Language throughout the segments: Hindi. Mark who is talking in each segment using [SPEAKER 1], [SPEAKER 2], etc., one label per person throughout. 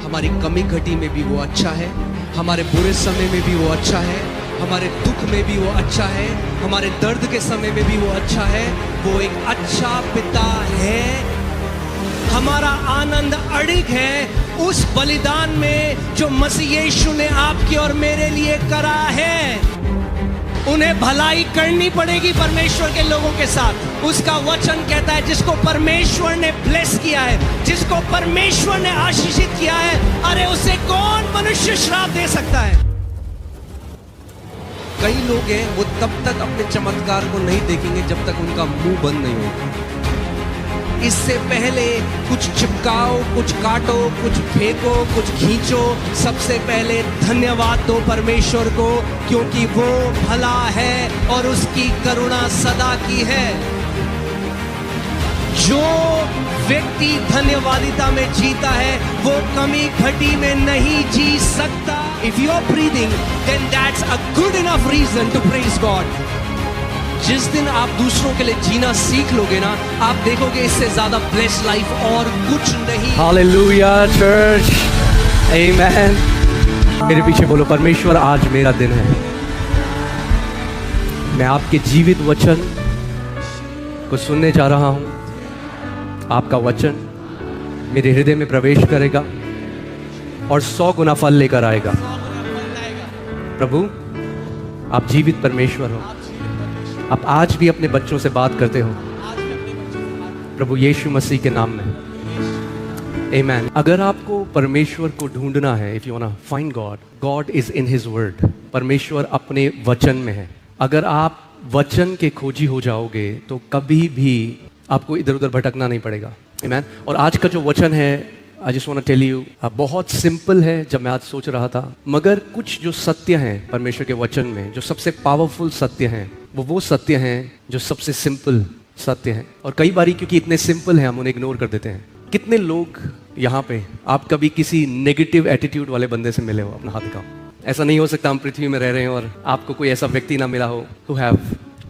[SPEAKER 1] हमारी कमी घटी में भी वो अच्छा है, हमारे बुरे समय में भी वो अच्छा है, हमारे दुख में भी वो अच्छा है, हमारे दर्द के समय में भी वो अच्छा है। वो एक अच्छा पिता है। हमारा आनंद अड़िग है उस बलिदान में जो मसीह यीशु ने आपके और मेरे लिए करा है। उन्हें भलाई करनी पड़ेगी परमेश्वर के लोगों के साथ। उसका वचन कहता है जिसको परमेश्वर ने ब्लेस किया है, जिसको परमेश्वर ने आशीषित किया है, अरे उसे कौन मनुष्य श्राप दे सकता है। कई लोग हैं वो तब तक अपने चमत्कार को नहीं देखेंगे जब तक उनका मुंह बंद नहीं होगा। इससे पहले कुछ चिपकाओ, कुछ काटो, कुछ फेंको, कुछ खींचो, सबसे पहले धन्यवाद दो परमेश्वर को, क्योंकि वो भला है और उसकी करुणा सदा की है। जो व्यक्ति धन्यवादिता में जीता है वो कमी घटी में नहीं जी सकता। If you are breathing, then that's a good enough reason to praise God. जिस दिन आप दूसरों के लिए जीना सीख लोगे ना, आप देखोगे इससे ज्यादा ब्लेस्ड लाइफ और कुछ नहीं।
[SPEAKER 2] हालेलुया चर्च, आमेन। मेरे पीछे बोलो, परमेश्वर आज मेरा दिन है। मैं आपके जीवित वचन को सुनने जा रहा हूं। आपका वचन मेरे हृदय में प्रवेश करेगा और 100 गुना फल लेकर आएगा। प्रभु, आप जीवित परमेश्वर हो। आप आज भी अपने बच्चों से बात करते हो प्रभु यीशु मसीह के नाम में, आमेन। अगर आपको परमेश्वर को ढूंढना है, if you want to find God, God is in his word. परमेश्वर अपने वचन में है। अगर आप वचन के खोजी हो जाओगे तो कभी भी आपको इधर उधर भटकना नहीं पड़ेगा, आमेन। और आज का जो वचन है, I just want to tell you, बहुत सिंपल है। जब मैं आज सोच रहा था, मगर कुछ जो सत्य हैं परमेश्वर के वचन में, जो सबसे पावरफुल सत्य हैं, वो सत्य हैं जो सबसे सिंपल सत्य हैं। और कई बारी क्योंकि इतने सिंपल हैं हम उन्हें इग्नोर कर देते हैं। कितने लोग यहाँ पे, आप कभी किसी नेगेटिव एटीट्यूड वाले बंदे से मिले हो? अपना हाथ दिखाओ। ऐसा नहीं हो सकता हम पृथ्वी में रह रहे हैं और आपको कोई ऐसा व्यक्ति ना मिला हो who have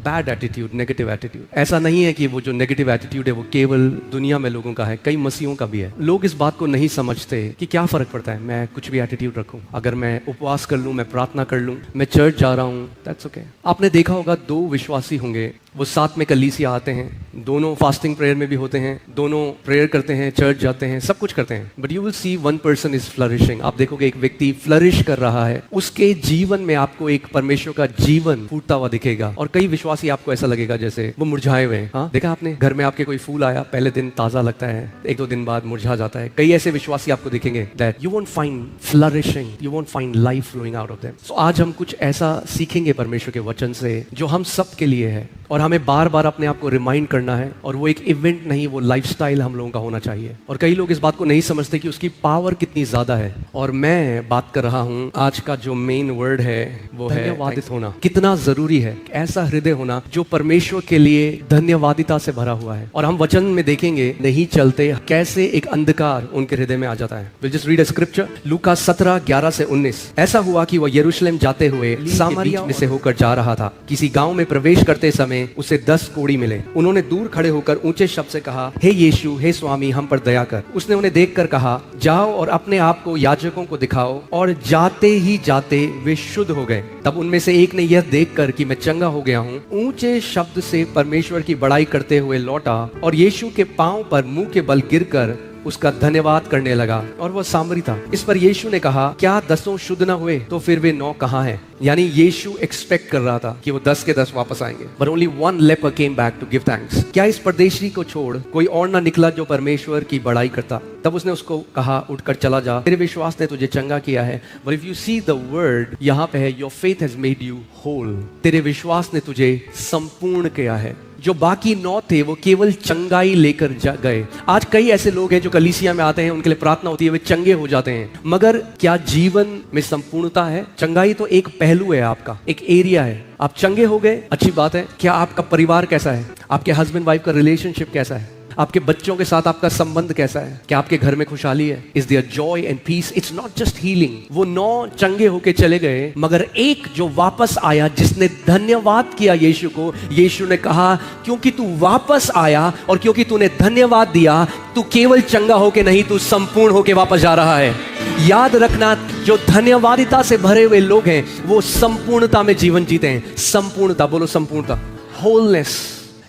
[SPEAKER 2] bad attitude, negative attitude. ऐसा नहीं है कि वो जो नेगेटिव एटीट्यूड है वो केवल दुनिया में लोगों का है, कई मसीहों का भी है। लोग इस बात को नहीं समझते कि क्या फर्क पड़ता है मैं कुछ भी एटीट्यूड रखूं, अगर मैं उपवास कर लूं, मैं प्रार्थना कर लूं, मैं चर्च जा रहा हूं, दैट्स ओके। आपने देखा होगा 2 विश्वासी होंगे, वो साथ में कलीसिया आते हैं, दोनों फास्टिंग प्रेयर में भी होते हैं, दोनों प्रेयर करते हैं, चर्च जाते हैं, सब कुछ करते हैं, but you will see one person is flourishing. आप देखोगे एक व्यक्ति फ्लरिश कर रहा है, उसके जीवन में आपको एक परमेश्वर का जीवन फूटता हुआ दिखेगा। और कई विश्वासी आपको ऐसा लगेगा जैसे वो मुरझाए हुए हैं। हाँ, देखा आपने, घर में आपके कोई फूल आया, पहले दिन ताजा लगता है, 1-2 दिन बाद मुरझा जाता है। कई ऐसे विश्वासी आपको दिखेंगे that you won't find flourishing, you won't find life flowing out of them. So आज हम कुछ ऐसा सीखेंगे परमेश्वर के वचन से जो हम सब के लिए है, और हमें बार बार अपने आप को रिमाइंड करना है। और वो एक इवेंट नहीं, वो लाइफस्टाइल हम लोगों का होना चाहिए। और कई लोग इस बात को नहीं समझते कि उसकी पावर कितनी ज्यादा है। और मैं बात कर रहा हूं, आज का जो मेन वर्ड है वो है धन्यवादित होना। कितना जरूरी है ऐसा हृदय होना जो परमेश्वर के लिए धन्यवादिता से भरा हुआ है। और हम वचन में देखेंगे नहीं चलते कैसे एक अंधकार उनके हृदय में आ जाता है। Will just read a scripture, लूका 17:11 से 19। ऐसा हुआ कि वह यरूशलेम जाते हुए सामरिया में से होकर जा रहा था। किसी गांव में प्रवेश करते समय उसे 10 कोढ़ी मिले। उन्होंने दूर खड़े होकर ऊंचे शब्द से कहा, हे यीशु, हे स्वामी, हम पर दया कर। उसने उन्हें देखकर कहा, जाओ और अपने आप को याजकों को दिखाओ। और जाते ही जाते वे शुद्ध हो गए। तब उनमें से एक ने यह देखकर कि मैं चंगा हो गया हूँ, ऊंचे शब्द से परमेश्वर की बड़ाई करते हुए लौटा और यीशु के पांव पर मुंह के बल गिरकर उसका धन्यवाद करने लगा। और वह सामरी था। इस पर यीशु ने कहा, क्या 10 शुद्ध न हुए? तो फिर वे 9 कहाँ हैं? यानी यीशु एक्सपेक्ट कर रहा था कि वो 10 के 10 वापस आएंगे। But only one leper came back to give thanks। क्या इस परदेशी को छोड़ कोई और ना निकला जो परमेश्वर की बड़ाई करता? तब उसने उसको कहा, उठकर चला जा, तेरे विश्वास ने तुझे चंगा किया है। But if you see the word, यहाँ पे है, your faith has made you whole। तेरे विश्वास ने तुझे संपूर्ण किया है। जो बाकी 9 थे वो केवल चंगाई लेकर गए। आज कई ऐसे लोग हैं जो कलीसिया में आते हैं, उनके लिए प्रार्थना होती है, वे चंगे हो जाते हैं, मगर क्या जीवन में संपूर्णता है? चंगाई तो एक पहलू है, आपका एक एरिया है। आप चंगे हो गए, अच्छी बात है। क्या आपका परिवार कैसा है? आपके हस्बैंड वाइफ का रिलेशनशिप कैसा है? आपके बच्चों के साथ आपका संबंध कैसा है? क्या आपके घर में खुशहाली है? Is there joy and peace? It's not just healing. वो 9 चंगे होके चले गए, मगर एक जो वापस आया, जिसने धन्यवाद किया यीशु को। यीशु ने कहा, क्योंकि तू वापस आया और क्योंकि तूने धन्यवाद दिया, तू केवल चंगा होके नहीं, तू संपूर्ण होके वापस जा रहा है। याद रखना, जो धन्यवादिता से भरे हुए लोग हैं वो संपूर्णता में जीवन जीते हैं। संपूर्णता, बोलो संपूर्णता, होलनेस।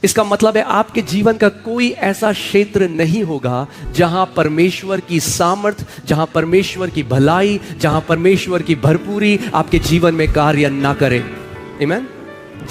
[SPEAKER 2] इसका मतलब है आपके जीवन का कोई ऐसा क्षेत्र नहीं होगा जहां परमेश्वर की सामर्थ, जहां परमेश्वर की भलाई, जहां परमेश्वर की भरपूरी आपके जीवन में कार्य ना करे। आमीन।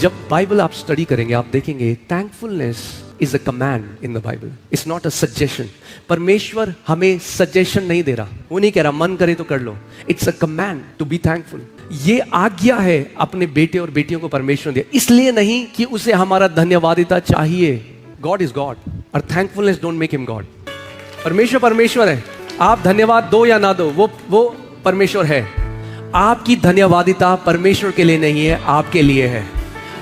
[SPEAKER 2] जब बाइबल आप स्टडी करेंगे आप देखेंगे thankfulness is a command in the Bible, it's not a suggestion. परमेश्वर हमें सजेशन नहीं दे रहा, वो नहीं कह रहा मन करे तो कर लो। It's a command to be thankful. ये आज्ञा है अपने बेटे और बेटियों को परमेश्वर ने दिया, इसलिए नहीं कि उसे हमारा धन्यवादिता चाहिए। गॉड इज गॉड और thankfulness don't make him God. परमेश्वर परमेश्वर है, आप धन्यवाद दो या ना दो, वो परमेश्वर है। आपकी धन्यवादिता परमेश्वर के लिए नहीं है, आपके लिए है।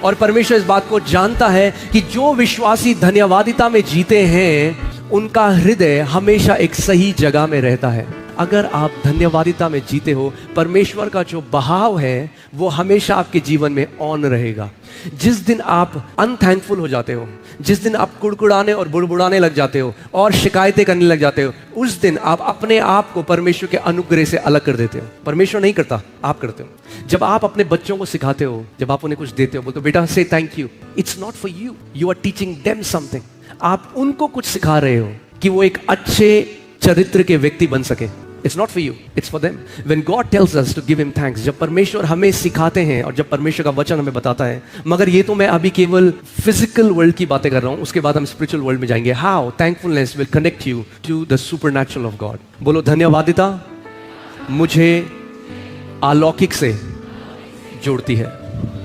[SPEAKER 2] और परमेश्वर इस बात को जानता है कि जो विश्वासी धन्यवादिता में जीते हैं उनका हृदय हमेशा एक सही जगह में रहता है। अगर आप धन्यवादिता में जीते हो, परमेश्वर का जो बहाव है वो हमेशा आपके जीवन में ऑन रहेगा। जिस दिन आप अनथैंकफुल हो जाते हो, जिस दिन आप कुड़कुड़ाने और बुड़बुड़ाने लग जाते हो और शिकायतें करने लग जाते हो, उस दिन आप अपने आप को परमेश्वर के अनुग्रह से अलग कर देते हो। परमेश्वर नहीं करता, आप करते हो। जब आप अपने बच्चों को सिखाते हो, जब आप उन्हें कुछ देते हो, बोलते हो बेटा से thank you, it's not for you, you are teaching them something. आप उनको कुछ सिखा रहे हो कि वो एक अच्छे चरित्र के व्यक्ति बन सके। It's not for you, it's for them. When God tells us to give him thanks, जब परमेश्वर हमें सिखाते हैं और जब परमेश्वर का वचन हमें बताता है, मगर ये तो मैं अभी केवल फिजिकल वर्ल्ड की बातें कर रहा हूँ, उसके बाद हम स्पिरिचुअल वर्ल्ड में जाएंगे। How thankfulness will connect you to the supernatural of God. बोलो धन्यवादिता मुझे अलौकिक से जोड़ती है।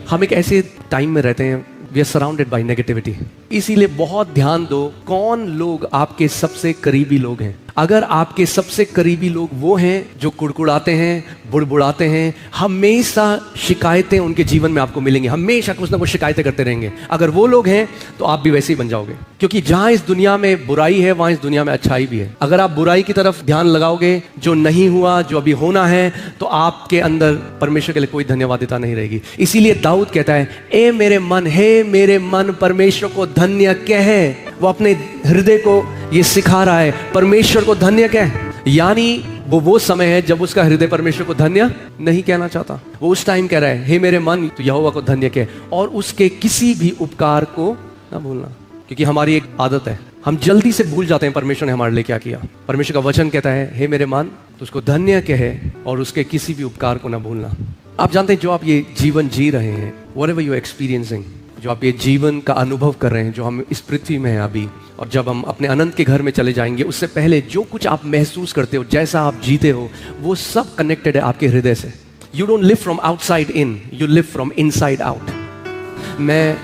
[SPEAKER 2] हम एक ऐसे टाइम में रहते हैं, we are surrounded by negativity। इसीलिए बहुत ध्यान दो कौन लोग आपके सबसे करीबी लोग हैं। अगर आपके सबसे करीबी लोग वो हैं जो कुड़कुड़ाते हैं, बुड़बुड़ाते हैं, हमेशा शिकायतें उनके जीवन में आपको मिलेंगी, हमेशा कुछ ना कुछ शिकायतें करते रहेंगे। अगर वो लोग हैं तो आप भी वैसे ही बन जाओगे, क्योंकि जहां इस दुनिया में बुराई है वहां इस दुनिया में अच्छाई भी है। अगर आप बुराई की तरफ ध्यान लगाओगे, जो नहीं हुआ, जो अभी होना है, तो आपके अंदर परमेश्वर के लिए कोई धन्यवादिता नहीं रहेगी। इसीलिए दाऊद कहता है, ए मेरे मन, हे मेरे मन परमेश्वर को धन्य कह। वो अपने हृदय को ये सिखा रहा है, परमेश्वर को धन्य कह। यानी वो समय है जब उसका हृदय परमेश्वर को धन्य नहीं कहना चाहता। वो उस टाइम कह रहा है, हे मेरे मन तो यहोवा को धन्य कह और उसके किसी भी उपकार को ना भूलना। क्योंकि हमारी एक आदत है, हम जल्दी से भूल जाते हैं परमेश्वर ने हमारे लिए क्या किया। परमेश्वर का वचन कहता है, हे मेरे मन तो उसको धन्य कहे और उसके किसी भी उपकार को ना भूलना। आप जानते हैं जो आप ये जीवन जी रहे हैं, व्हाटएवर यू आर एक्सपीरियंसिंग, जो आप ये जीवन का अनुभव कर रहे हैं, जो हम इस पृथ्वी में हैं अभी, और जब हम अपने अनंत के घर में चले जाएंगे उससे पहले जो कुछ आप महसूस करते हो, जैसा आप जीते हो, वो सब कनेक्टेड है आपके हृदय से। You don't live from outside in, you live from inside out. मैं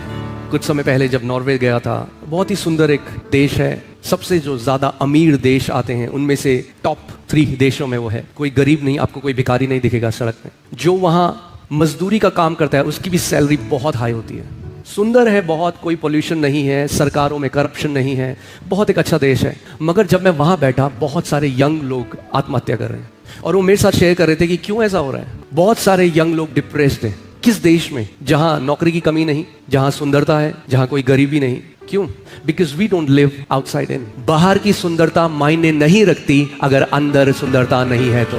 [SPEAKER 2] कुछ समय पहले जब नॉर्वे गया था, बहुत ही सुंदर एक देश है, सबसे जो ज्यादा अमीर देश आते हैं उनमें से टॉप 3 देशों में वो है। कोई गरीब नहीं, आपको कोई भिखारी नहीं दिखेगा सड़क में। जो वहाँ मजदूरी का काम करता है उसकी भी सैलरी बहुत हाई होती है। सुंदर है बहुत, कोई पोल्यूशन नहीं है, सरकारों में करप्शन नहीं है, बहुत एक अच्छा देश है। मगर जब मैं वहाँ बैठा, बहुत सारे यंग लोग आत्महत्या कर रहे हैं और वो मेरे साथ शेयर कर रहे थे कि क्यों ऐसा हो रहा है। बहुत सारे यंग लोग डिप्रेस्ड हैं। किस देश में जहाँ नौकरी की कमी नहीं, जहाँ सुंदरता है, जहाँ कोई गरीबी नहीं। क्यों? Because we don't live outside in. बाहर की सुंदरता मायने नहीं रखती अगर अंदर सुंदरता नहीं है। तो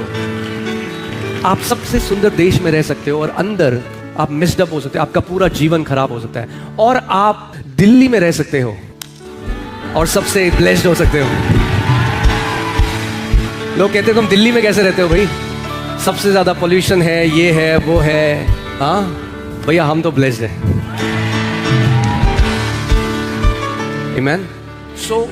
[SPEAKER 2] आप सबसे सुंदर देश में रह सकते हो और अंदर आप मिस्ड अप हो सकते हो, आपका पूरा जीवन खराब हो सकता है। और आप दिल्ली में रह सकते हो और सबसे ब्लेस्ड हो सकते हो। लोग कहते हैं तुम दिल्ली में कैसे रहते हो भाई, सबसे ज्यादा पोल्यूशन है, ये है वो है। हाँ भैया, हम तो ब्लेस्ड हैं। आमीन। सो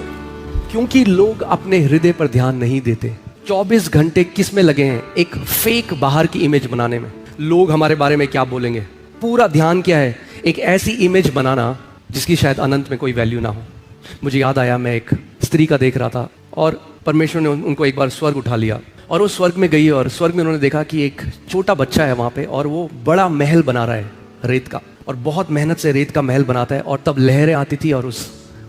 [SPEAKER 2] क्योंकि लोग अपने हृदय पर ध्यान नहीं देते, 24 घंटे किस में लगे हैं? एक फेक बाहर की इमेज बनाने में। लोग हमारे बारे में क्या बोलेंगे, पूरा ध्यान क्या है? एक ऐसी इमेज बनाना जिसकी शायद अनंत में कोई वैल्यू ना हो। मुझे याद आया, मैं एक स्त्री का देख रहा था और परमेश्वर ने उनको एक बार स्वर्ग उठा लिया और वो स्वर्ग में गई और स्वर्ग में उन्होंने देखा कि एक छोटा बच्चा है वहाँ पे और वो बड़ा महल बना रहा है रेत का, और बहुत मेहनत से रेत का महल बनाता है। और तब लहरें आती थी और उस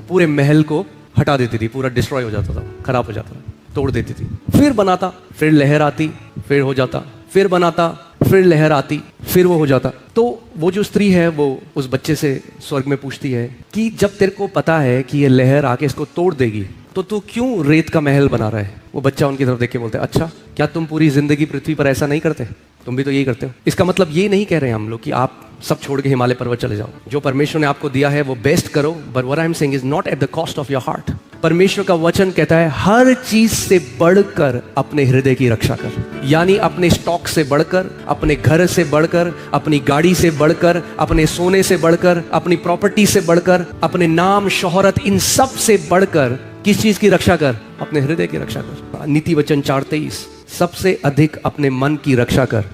[SPEAKER 2] पूरे महल को हटा देती थी, पूरा डिस्ट्रॉय हो जाता था, खराब हो जाता था, तोड़ देती थी। फिर बनाता, फिर लहर आती, फिर हो जाता, फिर बनाता, फिर लहर आती, फिर वो हो जाता। तो वो जो स्त्री है वो उस बच्चे से स्वर्ग में पूछती है कि जब तेरे को पता है कि ये लहर आके इसको तोड़ देगी तो तू क्यों रेत का महल बना रहा है? वो बच्चा उनकी तरफ देख के बोलता है, अच्छा क्या तुम पूरी जिंदगी पृथ्वी पर ऐसा नहीं करते? तुम भी तो यही करते हो। इसका मतलब ये नहीं कह रहे हैं हम लोग कि आप सब छोड़ के हिमालय पर्वत चले जाओ। जो परमेश्वर ने आपको दिया है वो बेस्ट करो, but what I am saying is not at the cost of your heart. परमेश्वर का वचन कहता है हर चीज से बढ़कर अपने हृदय की रक्षा कर। यानी अपने स्टॉक से बढ़कर, अपने घर से बढ़कर, अपनी गाड़ी से बढ़कर, अपने सोने से बढ़कर, अपनी प्रॉपर्टी से बढ़कर, अपने नाम शोहरत, इन सब से बढ़कर किस चीज की रक्षा कर? अपने हृदय की रक्षा कर। नीति वचन 4:23, सबसे अधिक अपने मन की रक्षा कर।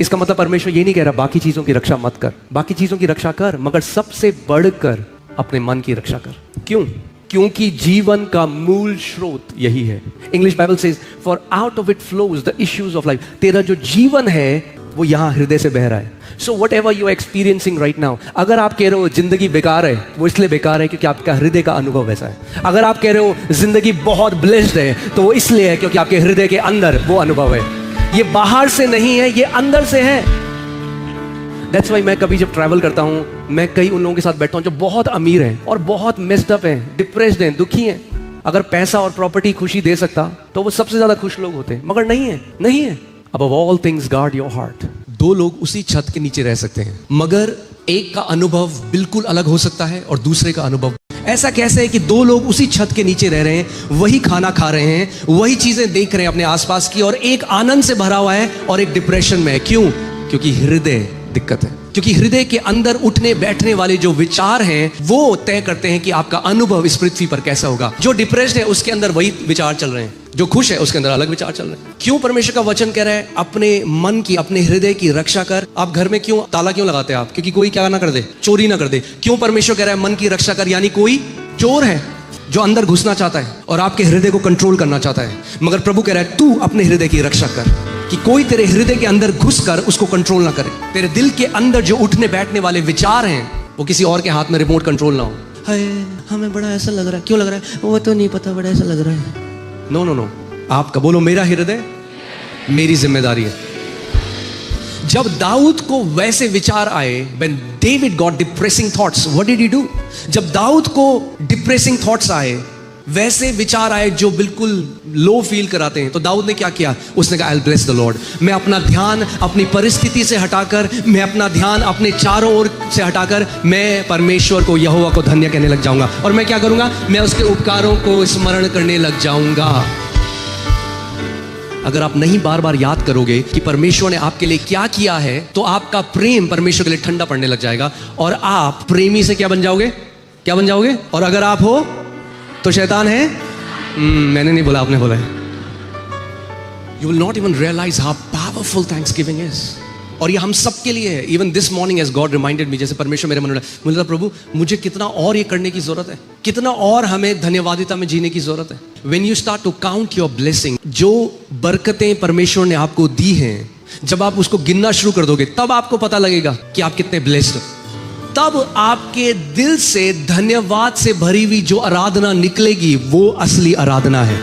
[SPEAKER 2] इसका मतलब परमेश्वर ये नहीं कह रहा बाकी चीजों की रक्षा मत कर, बाकी चीजों की रक्षा कर, मगर सबसे बढ़कर अपने मन की रक्षा कर। क्यों? क्योंकि जीवन का मूल स्रोत यही है। English Bible says for out of it flows the issues of life. तेरा जो जीवन है वो यहां हृदय से बह रहा है। So whatever you are experiencing right now, अगर आप कह रहे हो जिंदगी बेकार है, वो इसलिए बेकार है क्योंकि आपका हृदय का अनुभव वैसा है। अगर आप कह रहे हो जिंदगी बहुत ब्लेस्ड है, तो वो इसलिए है क्योंकि आपके हृदय के अंदर वो अनुभव है। ये बाहर से नहीं है, ये अंदर से है। दैट्स वाई मैं कभी जब ट्रैवल करता हूं, मैं कई उन लोगों के साथ बैठता हूं जो बहुत अमीर हैं और बहुत मेस्ड अप हैं, डिप्रेस्ड हैं, दुखी हैं। अगर पैसा और प्रॉपर्टी खुशी दे सकता तो वो सबसे ज्यादा खुश लोग होते, मगर नहीं है, नहीं है। Above all things guard your heart।
[SPEAKER 1] दो लोग उसी छत के नीचे रह सकते हैं, मगर एक का अनुभव बिल्कुल अलग हो सकता है और दूसरे का अनुभव। ऐसा कैसे है कि दो लोग उसी छत के नीचे रह रहे हैं, वही खाना खा रहे हैं, वही चीजें देख रहे हैं अपने आसपास की, और एक आनंद से भरा हुआ है और एक डिप्रेशन में है। क्यों? क्योंकि हृदय दिक्कत है। क्योंकि हृदय के अंदर उठने बैठने वाले जो विचार हैं वो तय करते हैं कि आपका अनुभव इस पृथ्वी पर कैसा होगा। जो डिप्रेस्ड है उसके अंदर वही विचार चल रहे हैं, जो खुश है उसके अंदर अलग विचार चल रहे हैं। क्यों परमेश्वर का वचन कह रहा है अपने मन की, अपने हृदय की रक्षा कर? आप घर में क्यों ताला क्यों लगाते हैं आप? क्योंकि कोई क्या ना कर दे, चोरी ना कर दे। क्यों परमेश्वर कह रहा है मन की रक्षा कर? यानी कोई चोर है जो अंदर घुसना चाहता है और आपके हृदय को कंट्रोल करना चाहता है। मगर प्रभु कह रहा है तू अपने हृदय की रक्षा कर, कि कोई तेरे हृदय के अंदर घुसकर उसको कंट्रोल ना करे। तेरे दिल के अंदर जो उठने बैठने वाले विचार हैं वो किसी और के हाथ में रिमोट कंट्रोल ना हो। हाय हमें बड़ा ऐसा लग रहा है, क्यों लग रहा है? वो तो नहीं पता, बड़ा ऐसा लग रहा है। नो नो नो, आपका बोलो मेरा हृदय मेरी जिम्मेदारी है। जब दाऊद को वैसे विचार आए, when David got depressing thoughts, what did he do? जब दाऊद को डिप्रेसिंग थॉट्स आए, वैसे विचार आए जो बिल्कुल लो फील कराते हैं, तो दाऊद ने क्या किया? उसने कहा I'll bless the Lord। मैं अपना ध्यान अपनी परिस्थिति से हटाकर, मैं अपना ध्यान अपने चारों ओर से हटाकर, मैं परमेश्वर को, यहोवा को धन्य कहने लग जाऊंगा। और मैं क्या करूंगा? मैं उसके उपकारों को स्मरण करने लग जाऊंगा। अगर आप नहीं बार बार याद करोगे कि परमेश्वर ने आपके लिए क्या किया है, तो आपका प्रेम परमेश्वर के लिए ठंडा पड़ने लग जाएगा और आप प्रेमी से क्या बन जाओगे? क्या बन जाओगे? और अगर आप हो तो शैतान है। मैंने नहीं बोला, आपने बोला है। You will not even realise how powerful thanksgiving is. और ये हम सबके लिए है। Even this morning as God reminded me, जैसे परमेश्वर मेरे मन में मुझे लगा प्रभु मुझे कितना और ये करने की जरूरत है, कितना और हमें धन्यवादिता में जीने की जरूरत है। When you start to count your blessing, जो बरकतें परमेश्वर ने आपको दी हैं, जब आप उसको गिनना शुरू कर दोगे तब आपको पता लगेगा कि आप कितने ब्लेस्ड हो। तब आपके दिल से धन्यवाद से भरी हुई जो आराधना निकलेगी वो असली आराधना है।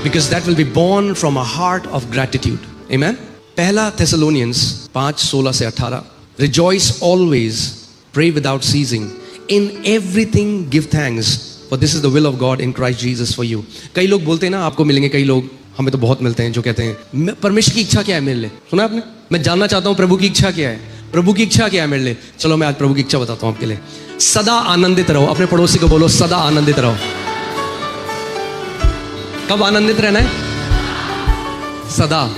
[SPEAKER 1] Because that will be born from a heart of gratitude. Amen? पहला Thessalonians 5:16-18, Rejoice always, pray without ceasing, in everything give thanks, for this is the will of God in Christ Jesus for you. कई लोग बोलते हैं ना, आपको मिलेंगे कई लोग, हमें तो बहुत मिलते हैं, जो कहते हैं परमेश्वर की इच्छा क्या है मेरे लिए। सुना आपने? मैं जानना चाहता हूं प्रभु की इच्छा क्या है। प्रभु की इच्छा क्या है मेरे लिए? चलो मैं आज प्रभु की इच्छा बताता हूं आपके लिए। सदा आनंदित रहो। अपने पड़ोसी को बोलो सदा आनंदित रहो। कब आनंदित रहना है? सदा।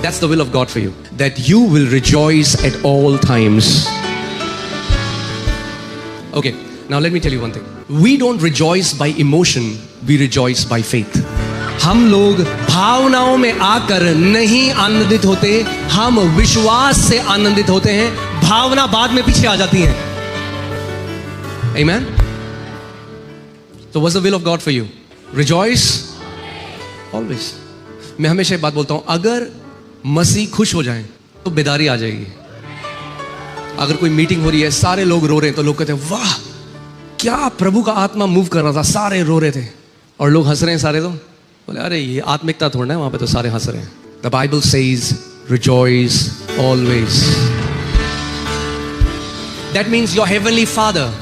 [SPEAKER 1] That's the will of God for you, that you will rejoice at all times. Okay, now let me tell you one thing. We don't rejoice by emotion, we rejoice by faith. हम लोग भावनाओं में आकर नहीं आनंदित होते, हम विश्वास से आनंदित होते हैं। भावना बाद में पीछे आ जाती हैं। Amen? So what's the will of God for you? Rejoice always. मैं हमेशा एक बात बोलता हूं, अगर मसीह खुश हो जाएं तो बेदारी आ जाएगी। अगर कोई मीटिंग हो रही है, सारे लोग रो रहे हैं, तो लोग कहते हैं वाह क्या प्रभु का आत्मा मूव कर रहा था, सारे रो रहे थे। और लोग हंस रहे हैं सारे, तो बोले अरे ये आत्मिकता थोड़ा है, वहां पे तो सारे हंस रहे हैं। The Bible says rejoice always. That means your heavenly father,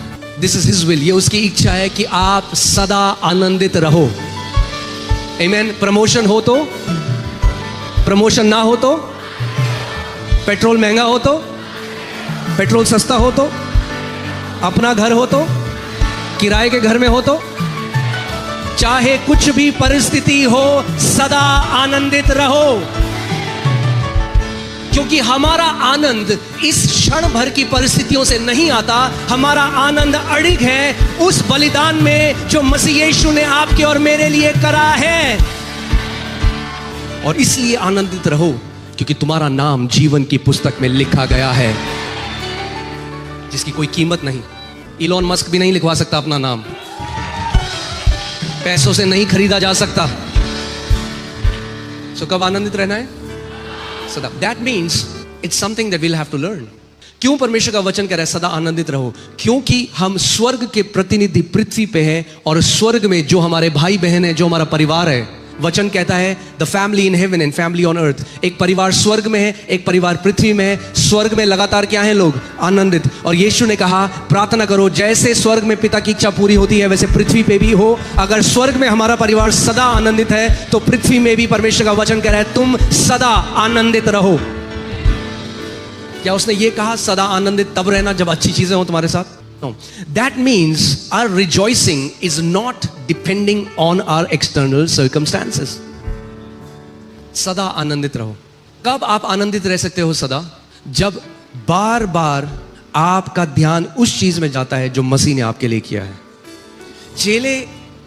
[SPEAKER 1] this is his will, ये उसकी इच्छा है कि आप सदा आनंदित रहो। आमेन। प्रमोशन हो तो प्रमोशन ना हो तो, पेट्रोल महंगा हो तो, पेट्रोल सस्ता हो तो, अपना घर हो तो, किराए के घर में हो तो, चाहे कुछ भी परिस्थिति हो, सदा आनंदित रहो, क्योंकि हमारा आनंद इस क्षण भर की परिस्थितियों से नहीं आता। हमारा आनंद अड़िग है उस बलिदान में जो मसीह यीशु ने आपके और मेरे लिए करा है। और इसलिए आनंदित रहो क्योंकि तुम्हारा नाम जीवन की पुस्तक में लिखा गया है, जिसकी कोई कीमत नहीं। इलॉन मस्क भी नहीं लिखवा सकता अपना नाम, पैसों से नहीं खरीदा जा सकता। सो कब आनंदित रहना है? सदा। That means it's something that we'll have to learn. क्यों परमेश्वर का वचन कह रहा है सदा आनंदित रहो? क्योंकि हम स्वर्ग के प्रतिनिधि पृथ्वी पे हैं, और स्वर्ग में जो हमारे भाई बहन है, जो हमारा परिवार है, वचन कहता है the family in heaven and family on earth. एक परिवार स्वर्ग में है, एक परिवार पृथ्वी में है। स्वर्ग में लगातार क्या है लोग? आनंदित। और यीशु ने कहा प्रार्थना करो जैसे स्वर्ग में पिता की इच्छा पूरी होती है वैसे पृथ्वी पे भी हो। अगर स्वर्ग में हमारा परिवार सदा आनंदित है तो पृथ्वी में भी परमेश्वर का वचन कह रहा है तुम सदा आनंदित रहो। क्या उसने ये कहा सदा आनंदित तब रहना जब अच्छी चीजें हो तुम्हारे साथ? No. That means our rejoicing is not depending on our external circumstances. सदा आनंदित रहो। कब आप आनंदित रह सकते हो सदा? जब बार बार आपका ध्यान उस चीज में जाता है जो मसीह ने आपके लिए किया है। चेले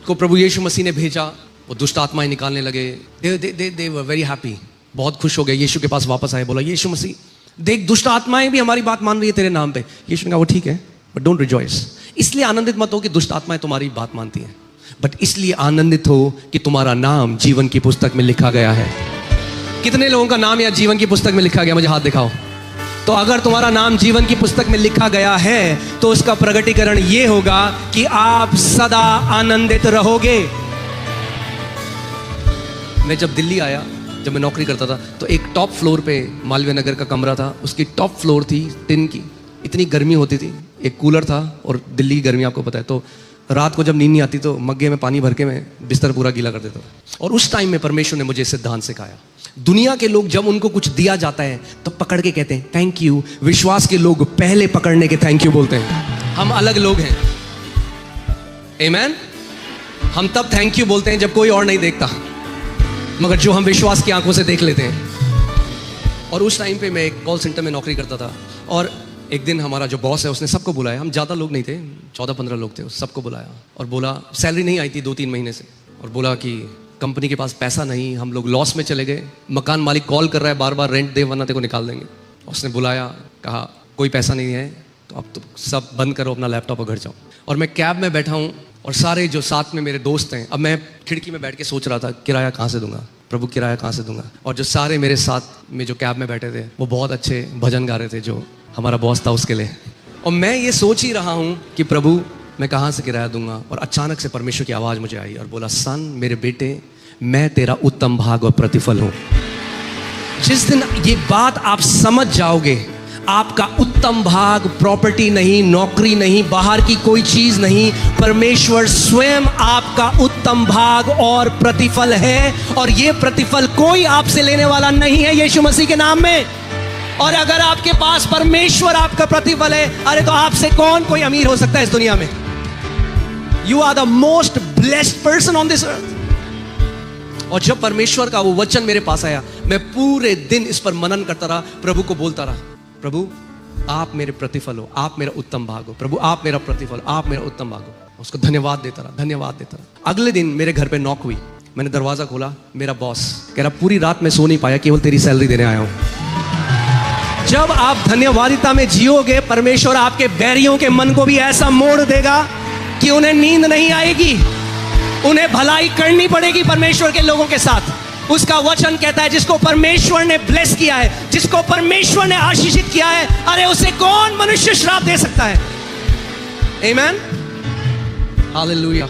[SPEAKER 1] को प्रभु यीशु मसीह ने भेजा, वो दुष्ट आत्माएं निकालने लगे। They were very happy, बहुत खुश हो गए। यीशु के पास वापस आए, बोला यीशु मसीह देख दुष्ट आत्माएं भी हमारी बात मान रही है तेरे नाम पे। यीशु ने कहा वो ठीक है, बट डोंट रिजॉइस। इसलिए आनंदित मत हो कि दुष्ट आत्माएं तुम्हारी बात मानती हैं, बट इसलिए आनंदित हो कि तुम्हारा नाम जीवन की पुस्तक में लिखा गया है। कितने लोगों का नाम या जीवन की पुस्तक में लिखा गया? मुझे हाथ दिखाओ। तो अगर तुम्हारा नाम जीवन की पुस्तक में लिखा गया है तो उसका प्रगटीकरण यह होगा कि आप सदा आनंदित रहोगे। मैं जब दिल्ली आया, जब मैं नौकरी करता था, तो एक टॉप फ्लोर पे मालवीय नगर का कमरा था। उसकी टॉप फ्लोर थी टिन की। इतनी गर्मी होती थी, एक कूलर था, और दिल्ली की गर्मी आपको पता है, तो रात को जब नींद नहीं आती तो मग्गे में पानी भर के मैं बिस्तर पूरा गीला कर देता था। और उस टाइम में परमेश्वर ने मुझे सिद्धांत सिखाया। दुनिया के लोग जब उनको कुछ दिया जाता है तो पकड़ के कहते हैं थैंक यू। विश्वास के लोग पहले पकड़ने के थैंक यू बोलते हैं। हम अलग लोग हैं। आमीन। हम तब थैंक यू बोलते हैं जब कोई और नहीं देखता, मगर जो हम विश्वास की आंखों से देख लेते हैं। और उस टाइम पे मैं एक कॉल सेंटर में नौकरी करता था, और एक दिन हमारा जो बॉस है उसने सबको बुलाया। हम ज़्यादा लोग नहीं थे, 14-15 लोग थे। सबको बुलाया और बोला, सैलरी नहीं आई थी 2-3 महीने से, और बोला कि कंपनी के पास पैसा नहीं, हम लोग लॉस में चले गए। मकान मालिक कॉल कर रहा है बार बार, रेंट दे वरना तेरे को निकाल देंगे। उसने बुलाया, कहा कोई पैसा नहीं है तो अब तो सब बंद करो, अपना लैपटॉप और घर जाओ। और मैं कैब में बैठा हूँ, और सारे जो साथ में मेरे दोस्त हैं, अब मैं खिड़की में बैठ के सोच रहा था किराया कहाँ से दूंगा, प्रभु किराया कहाँ से दूंगा। और जो सारे मेरे साथ में जो कैब में बैठे थे वो बहुत अच्छे भजन गा रहे थे जो हमारा बॉस था उसके लिए। और मैं ये सोच ही रहा हूँ कि प्रभु मैं कहाँ से किराया दूंगा। और अचानक से परमेश्वर की आवाज़ मुझे आई और बोला, सन मेरे बेटे, मैं तेरा उत्तम भाग और प्रतिफल हूँ। जिस दिन ये बात आप समझ जाओगे, आपका उत्तम भाग प्रॉपर्टी नहीं, नौकरी नहीं, बाहर की कोई चीज नहीं, परमेश्वर स्वयं आपका उत्तम भाग और प्रतिफल है। और ये प्रतिफल कोई आपसे लेने वाला नहीं है यीशु मसीह के नाम में। और अगर आपके पास परमेश्वर आपका प्रतिफल है, अरे तो आपसे कौन कोई अमीर हो सकता है इस दुनिया में? You are the most blessed person on this earth. और जब परमेश्वर का वो वचन मेरे पास आया, मैं पूरे दिन इस पर मनन करता रहा, प्रभु को बोलता रहा, प्रभु आप मेरे प्रतिफल हो, आप मेरा उत्तम भाग हो, प्रभु आप मेरा प्रतिफल, आप मेरा उत्तम भाग हो। उसको धन्यवाद देता रहा, धन्यवाद देता रहा। अगले दिन मेरे घर पे नॉक हुई, मैंने दरवाजा खोला, मेरा बॉस कह रहा पूरी रात मैं सो नहीं पाया, केवल तेरी सैलरी देने आया हूं। जब आप धन्यवादिता में जियोगे, परमेश्वर आपके बैरियों के मन को भी ऐसा मोड़ देगा कि उन्हें नींद नहीं आएगी, उन्हें भलाई करनी पड़ेगी परमेश्वर के लोगों के साथ। उसका वचन कहता है जिसको परमेश्वर ने ब्लेस किया है, जिसको परमेश्वर ने आशीषित किया है, अरे उसे कौन मनुष्य श्राप दे सकता है? आमीन, हालेलुया।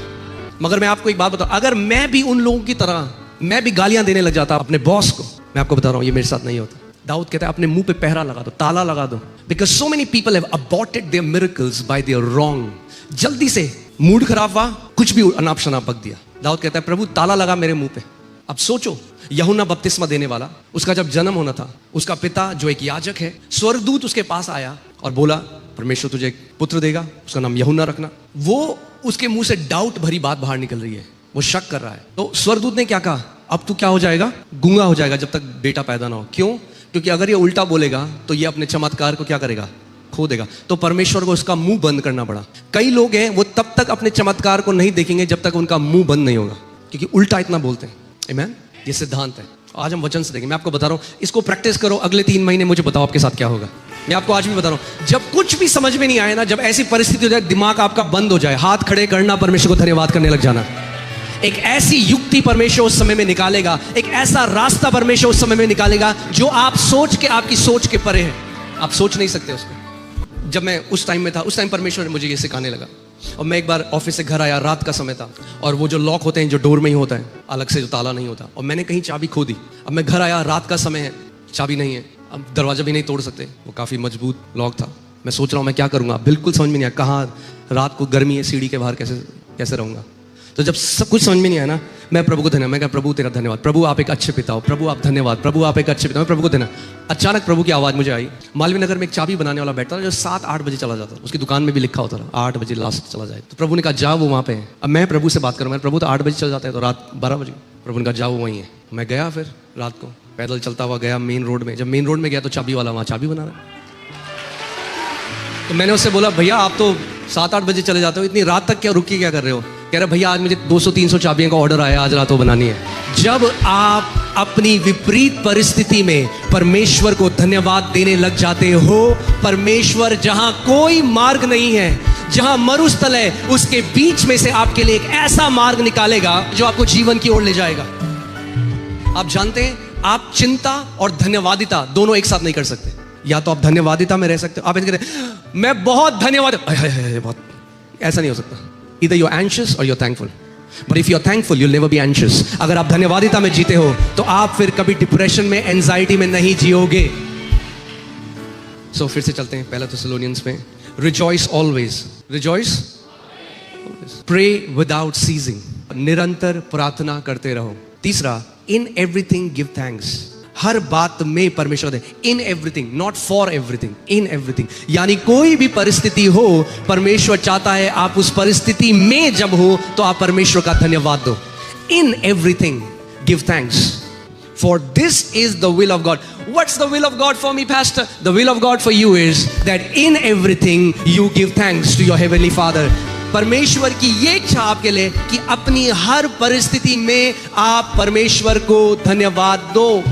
[SPEAKER 1] मगर मैं आपको एक बात बताऊं, अगर मैं भी उन लोगों की तरह मैं भी गालियां देने लग जाता अपने बॉस को, मैं आपको बता रहा हूं ये मेरे साथ नहीं होता। दाऊद कहता है अपने मुंह पे पहरा लगा दो, ताला लगा दो, because so many people have aborted their miracles by their wrong. जल्दी से मूड खराब हुआ, कुछ भी अनाप शनाप बक दिया। दाऊद कहता है प्रभु ताला लगा मेरे मुंह पे, अब सोचो, यूहन्ना बपतिस्मा देने वाला, उसका जब जन्म होना था, उसका पिता जो एक याजक है, स्वर्गदूत उसके पास आया और बोला परमेश्वर तुझे एक पुत्र देगा, उसका नाम यूहन्ना रखना। वो उसके मुंह से डाउट भरी बात बाहर निकल रही है, वो शक कर रहा है। तो स्वर्गदूत ने क्या कहा, अब तू क्या हो जाएगा, गूंगा हो जाएगा जब तक बेटा पैदा ना हो। क्यों? क्योंकि अगर ये उल्टा बोलेगा तो ये अपने चमत्कार को क्या करेगा, खो देगा। तो परमेश्वर को उसका मुंह बंद करना पड़ा। कई लोग हैं वो तब तक अपने चमत्कार को नहीं देखेंगे जब तक उनका मुंह बंद नहीं होगा, क्योंकि उल्टा इतना बोलते हैं। आमीन, ये सिद्धांत है। आज हम वचन से देखेंगे। मैं आपको बता रहा हूं, इसको प्रैक्टिस करो, अगले 3 महीने मुझे बताओ आपके साथ क्या होगा। मैं आपको आज भी बता रहा हूं, जब कुछ भी समझ में नहीं आए ना, जब ऐसी परिस्थिति हो जाए, दिमाग आपका बंद हो जाए, हाथ खड़े करना, परमेश्वर को धन्यवाद करने लग जाना। एक ऐसी युक्ति परमेश्वर उस समय में निकालेगा, एक ऐसा रास्ता परमेश्वर उस समय में निकालेगा जो आप सोच के, आपकी सोच के परे है। आप सोच नहीं सकते उसको। जब मैं उस टाइम में था, उस टाइम परमेश्वर ने मुझे ये सिखाने लगा। और मैं एक बार ऑफिस से घर आया, रात का समय था, और वो जो लॉक होते हैं जो डोर में ही होता है, अलग से जो ताला नहीं होता, और मैंने कहीं चाबी खो दी। अब मैं घर आया, रात का समय है, चाबी नहीं है, अब दरवाजा भी नहीं तोड़ सकते, वो काफ़ी मजबूत लॉक था। मैं सोच रहा हूँ मैं क्या करूँगा, बिल्कुल समझ में नहीं आया, कहाँ रात को गर्मी है, सीढ़ी के बाहर कैसे रहूँगा। तो जब सब कुछ समझ में नहीं आया ना, मैं प्रभु को धन्यवाद, मैं कहा प्रभु तेरा धन्यवाद, प्रभु आप एक अच्छे पिता हो, प्रभु आप धन्यवाद, प्रभु आप एक अच्छे पिता हो, प्रभु को धन्यवाद। अचानक प्रभु की आवाज़ मुझे आई। मालवीय नगर में एक चाबी बनाने वाला बैठता था जो 7-8 बजे चला जाता, उसकी दुकान में भी लिखा होता था 8 बजे लास्ट चला जाए। तो प्रभु ने कहा जाओ, वो वहाँ पे है। अब मैं प्रभु से बात करूँ, मैं प्रभु तो 8 बजे चल जाता है, तो रात 12 बजे। प्रभु ने कहा जाओ, वहीं है। मैं गया, फिर रात को पैदल चलता हुआ गया मेन रोड में। जब मेन रोड में गया तो चाबी वाला वहाँ चाबी बना रहा है। तो मैंने उससे बोला भैया आप तो 7-8 बजे चले जाते हो, इतनी रात तक क्या रुक के क्या कर रहे हो? कह रहा भैया आज मुझे 200-300 चाबियों का ऑर्डर आया, आज रात को बनानी है। जब आप अपनी विपरीत परिस्थिति में परमेश्वर को धन्यवाद देने लग जाते हो, परमेश्वर जहां कोई मार्ग नहीं है, जहां मरुस्थल है, उसके बीच में से आपके लिए एक ऐसा मार्ग निकालेगा जो आपको जीवन की ओर ले जाएगा। आप जानते हैं, आप चिंता और धन्यवादिता दोनों एक साथ नहीं कर सकते। या तो आप धन्यवादिता में रह सकते हो, आप कहते हैं मैं बहुत धन्यवाद, बहुत, ऐसा नहीं हो सकता। Either you're anxious or you're thankful. But if you're thankful, you'll never be anxious. अगर आप धन्यवादिता में जीते हो तो आप फिर कभी डिप्रेशन में, एंजाइटी में नहीं जियोगे। So फिर से चलते हैं पहला थेसलोनियंस में। Rejoice always. Rejoice always. Pray without ceasing. निरंतर प्रार्थना करते रहो। तीसरा, in everything give thanks. हर बात में परमेश्वर दे। In everything, not for everything, in everything. यानी कोई भी परिस्थिति हो, परमेश्वर चाहता है आप उस परिस्थिति में जब हो तो आप परमेश्वर का धन्यवाद दो। In everything give thanks, for this is the will of God. What's the will of God for me pastor? The will of God for you is that in everything you give thanks to your heavenly father. परमेश्वर की ये इच्छा आपके लिए कि अपनी हर परिस्थिति में आप परमेश्वर को धन्यवाद दो।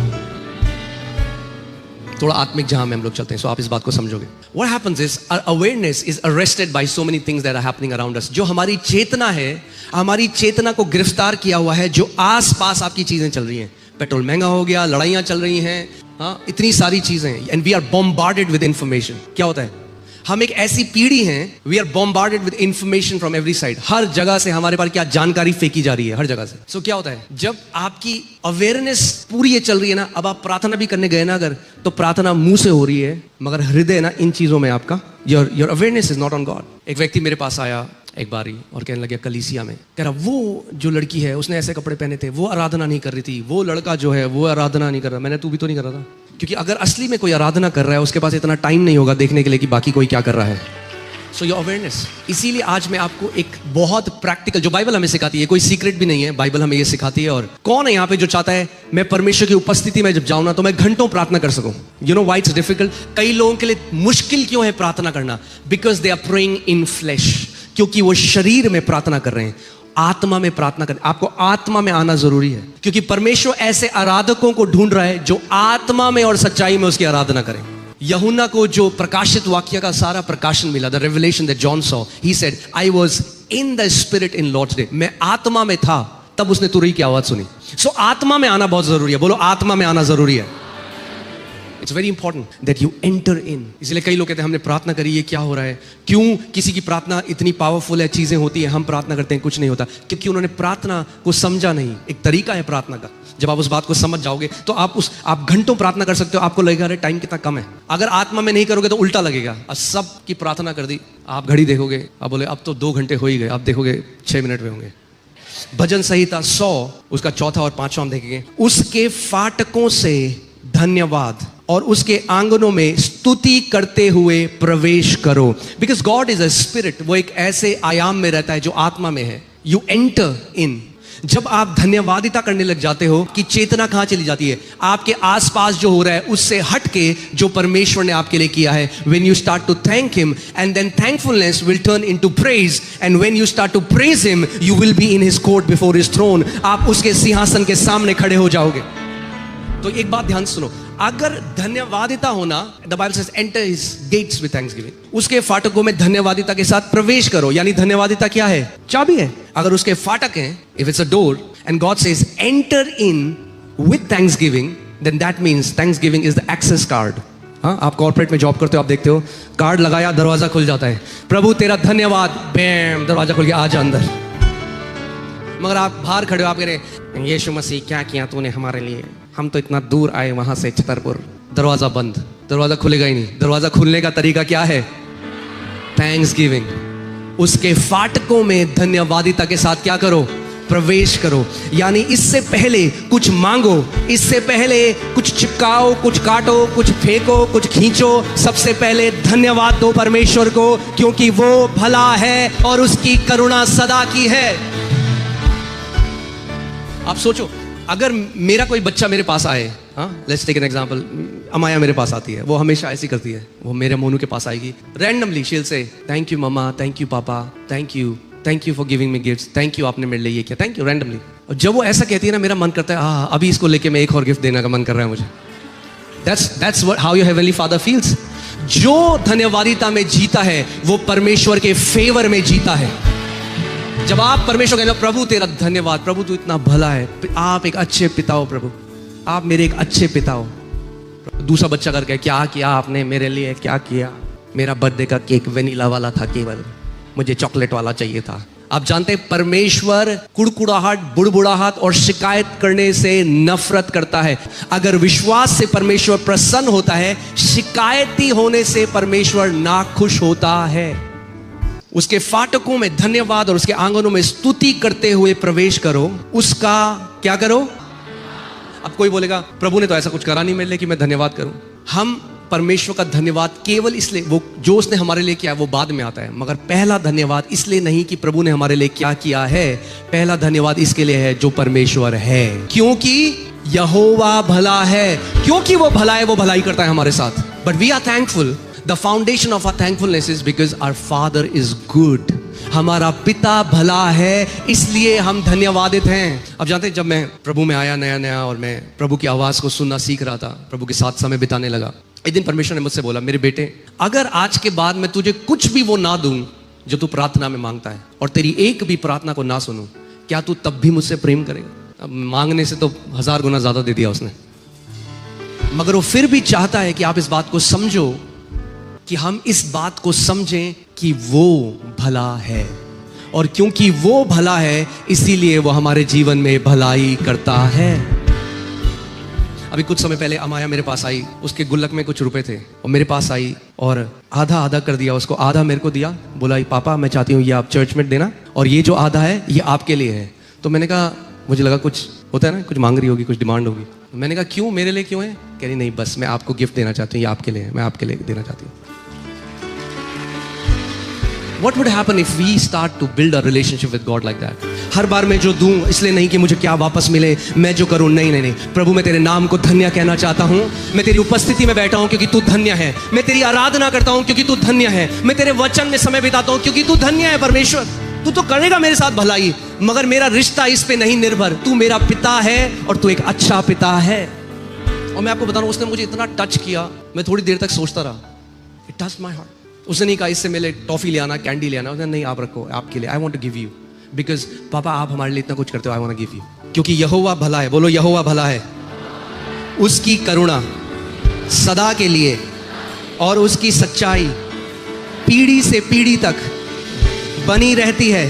[SPEAKER 1] थोड़ा आत्मिक जहां में हम लोग चलते हैं, सो आप इस बात को समझोगे। What happens is our awareness is arrested by so many things that are happening around us. जो हमारी चेतना है, हमारी चेतना को गिरफ्तार किया हुआ है जो आस-पास आपकी चीजें चल रही हैं। पेट्रोल महंगा हो गया, लड़ाइयां चल रही हैं, हाँ, इतनी सारी चीजें, and we are bombarded with information. क्या होता है? हम एक ऐसी पीढ़ी हैं, we are bombarded with information from every side. हर जगह से हमारे पास क्या जानकारी फेंकी जा रही है, हर जगह से। सो क्या होता है, जब आपकी अवेयरनेस पूरी ये चल रही है ना, अब आप प्रार्थना भी करने गए ना अगर, तो प्रार्थना मुंह से हो रही है मगर हृदय ना इन चीजों में आपका, your awareness is not on God. एक व्यक्ति मेरे पास आया एक बारी और कहने लगे कलीसिया में, कह रहा वो जो लड़की है उसने ऐसे कपड़े पहने थे, वो आराधना नहीं कर रही थी, वो लड़का जो है वो आराधना नहीं कर रहा। मैंने, तू भी तो नहीं कर रहा था? क्योंकि अगर असली में कोई आराधना कर रहा है उसके पास इतना टाइम नहीं होगा देखने के लिए कि बाकी कोई क्या कर रहा है। So your awareness. इसीलिए आज मैं आपको एक बहुत प्रैक्टिकल, जो बाइबल हमें सिखाती है, कोई सीक्रेट भी नहीं है, बाइबल हमें ये सिखाती है। और कौन है यहाँ पे जो चाहता है मैं परमेश्वर की उपस्थिति में जब जाऊँ ना तो मैं घंटों प्रार्थना कर सकूं? You know why it's difficult? कई लोगों के लिए मुश्किल क्यों है प्रार्थना करना? Because they are praying in flesh. क्योंकि वो शरीर में प्रार्थना कर रहे हैं, आत्मा में प्रार्थना करें। आपको आत्मा में आना जरूरी है, क्योंकि परमेश्वर ऐसे आराधकों को ढूंढ रहा है जो आत्मा में और सच्चाई में उसकी आराधना करें। यूहन्ना को जो प्रकाशित वाक्य का सारा प्रकाशन मिला, the revelation that John saw, he said I was in the spirit in Lord's day. मैं आत्मा में था तब उसने तुरही की आवाज सुनी। सो आत्मा में आना बहुत जरूरी है। बोलो, आत्मा में आना जरूरी है। It's very important that you enter in. इसलिए कई लोग कहते हैं हमने प्रार्थना करी, ये क्या हो रहा है? क्यों किसी की प्रार्थना इतनी पावरफुल है, चीजें होती हैं, हम प्रार्थना करते हैं कुछ नहीं होता? क्योंकि उन्होंने प्रार्थना को समझा नहीं। एक तरीका है प्रार्थना का, जब आप उस बात को समझ जाओगे तो आप घंटों प्रार्थना कर सकते हो। आपको लगेगा अरे टाइम कितना कम है। अगर आत्मा में नहीं करोगे तो उल्टा लगेगा। अब सब की प्रार्थना कर दी, आप घड़ी देखोगे, आप बोले अब तो 2 घंटे हो ही गए, आप देखोगे 6 मिनट में होंगे। भजन संहिता 100 उसका 4था और 5वां हम देखेंगे। उसके फाटकों से धन्यवाद और उसके आंगनों में स्तुति करते हुए प्रवेश करो। Because God is a spirit, वो एक ऐसे आयाम में रहता है जो आत्मा में है। You enter in. जब आप धन्यवादिता करने लग जाते हो कि चेतना कहां चली जाती है? आपके आसपास जो हो रहा है उससे हट के जो परमेश्वर ने आपके लिए किया है। When you start to thank him and then thankfulness will turn into praise, and when you start to praise him you will be in his court before his throne। आप उसके सिंहासन के सामने खड़े हो जाओगे। तो एक बात ध्यान सुनो, अगर धन्यवादिता होना, the Bible says enter his gates with thanksgiving, उसके फाटकों में धन्यवादिता के साथ प्रवेश करो। यानी धन्यवादिता क्या है? चाबी है। अगर उसके फाटक हैं, if it's a door and God says enter in with thanksgiving, then that means thanksgiving is the access card. हाँ, आप कॉर्पोरेट में जॉब करते हो, आप देखते हो कार्ड लगाया, दरवाजा खुल जाता है, प्रभु तेरा धन्यवाद, बैम, दरवाजा खुल गया, आ जा अंदर। मगर आप बाहर खड़े हो, आप कह रहे यीशु मसीह क्या किया तूने हमारे लिए, हम तो इतना दूर आए वहां से छतरपुर। दरवाजा बंद, दरवाजा खुलेगा ही नहीं। दरवाजा खुलने का तरीका क्या है? थैंक्सगिविंग। उसके फाटकों में धन्यवादिता के साथ क्या करो? प्रवेश करो। यानी इससे पहले कुछ मांगो, इससे पहले कुछ चिपकाओ, कुछ काटो, कुछ फेंको, कुछ खींचो, सबसे पहले धन्यवाद दो परमेश्वर को, क्योंकि वो भला है और उसकी करुणा सदा की है। आप सोचो, अगर मेरा कोई बच्चा मेरे पास आए, लेट्स टेक एन एग्जांपल, अमाया मेरे पास आती है, वो हमेशा ऐसी करती है, वो मेरे मोनू के पास आएगी, randomly she will say thank you mamma, thank you papa, thank you for giving me gifts, thank you आपने मेरे लिए ये किया, थैंक यू, रैंडमली। और जब वो ऐसा कहती है ना, मेरा मन करता है अभी इसको लेके मैं एक और गिफ्ट देने का मन कर रहा है मुझे। That's what how your heavenly father feels। जो धन्यवादिता में जीता है वो परमेश्वर के फेवर में जीता है। जब आप परमेश्वर कहते हो प्रभु तेरा धन्यवाद, प्रभु तू इतना भला है, आप एक अच्छे पिता हो प्रभु, आप मेरे एक अच्छे पिता हो। दूसरा बच्चा करके क्या किया आपने मेरे लिए, क्या किया? मेरा बर्थडे का केक वेनिला वाला था, केवल मुझे चॉकलेट वाला चाहिए था। आप जानते हैं परमेश्वर कुड़कुड़ाहट, बुड़बुड़ाहट और शिकायत करने से नफरत करता है। अगर विश्वास से परमेश्वर प्रसन्न होता है, शिकायती होने से परमेश्वर नाखुश होता है। उसके फाटकों में धन्यवाद और उसके आंगनों में स्तुति करते हुए प्रवेश करो। उसका क्या करो? अब कोई बोलेगा प्रभु ने तो ऐसा कुछ करा नहीं मेरे लिए कि मैं धन्यवाद करूं। हम परमेश्वर का धन्यवाद केवल इसलिए, वो जो उसने हमारे लिए किया वो बाद में आता है, मगर पहला धन्यवाद इसलिए नहीं कि प्रभु ने हमारे लिए क्या किया है, पहला धन्यवाद इसके लिए है जो परमेश्वर है, क्योंकि यहोवा भला है। क्योंकि वो भला है, वो भलाई करता है हमारे साथ। But we are thankful. The foundation of our thankfulness is because our Father is good। हमारा पिता भला है, इसलिए हम धन्यवादित हैं। अब जानते हैं, जब मैं प्रभु में आया नया और मैं प्रभु की आवाज को सुनना सीख रहा था, प्रभु के साथ समय बिताने लगा, एक दिन परमेश्वर ने मुझसे बोला, मेरे बेटे, अगर आज के बाद मैं तुझे कुछ भी वो ना दूं जो तू प्रार्थना में मांगता है, और तेरी एक भी प्रार्थना को ना सुनूं, क्या तू तब भी मुझसे प्रेम करेगा? अब मांगने से तो 1000 गुना ज्यादा दे दिया उसने, मगर वो फिर भी चाहता है कि आप इस बात को समझो, कि हम इस बात को समझें कि वो भला है, और क्योंकि वो भला है इसीलिए वो हमारे जीवन में भलाई करता है। अभी कुछ समय पहले अमाया मेरे पास आई, उसके गुल्लक में कुछ रुपए थे, और मेरे पास आई और आधा आधा कर दिया उसको, आधा मेरे को दिया। बोला पापा मैं चाहती हूँ ये आप चर्च में देना, और ये जो आधा है ये आपके लिए है। तो मैंने कहा, मुझे लगा कुछ होता है ना, कुछ मांग रही होगी, कुछ डिमांड होगी। मैंने कहा क्यों, मेरे लिए क्यों है? कह रही नहीं, बस मैं आपको गिफ्ट देना चाहती हूँ, ये आपके लिए, मैं आपके लिए देना चाहती हूँ। What would happen if we start to build a relationship with God like that? हर बार मैं जो दूं इसलिए नहीं कि मुझे क्या वापस मिले, मैं जो करूं, नहीं, प्रभु मैं तेरे नाम को धन्य कहना चाहता हूं। मैं तेरी उपस्थिति में बैठा हूं क्योंकि तू धन्य है। मैं तेरी आराधना करता हूं क्योंकि तू धन्य है। मैं तेरे वचन में समय बिताता हूं क्योंकि तू धन्य है। परमेश्वर तू तो करेगा मेरे साथ भलाई, मगर मेरा रिश्ता इस पे नहीं निर्भर। तू मेरा पिता है और तू एक अच्छा पिता है। और मैं आपको बता रहा हूं, उसने मुझे इतना टच किया, मैं थोड़ी देर तक सोचता रहा। It touched my heart. उसने नहीं कहा इससे मेरे टॉफी ले आना, कैंडी ले आना, उसने नहीं, आप रखो, आपके लिए, I want to give you, because पापा आप हमारे लिए इतना कुछ करते हो, I want to give you, क्योंकि यहोवा भला है। बोलो यहोवा भला है, उसकी करुणा सदा के लिए और उसकी सच्चाई पीढ़ी से पीढ़ी तक बनी रहती है।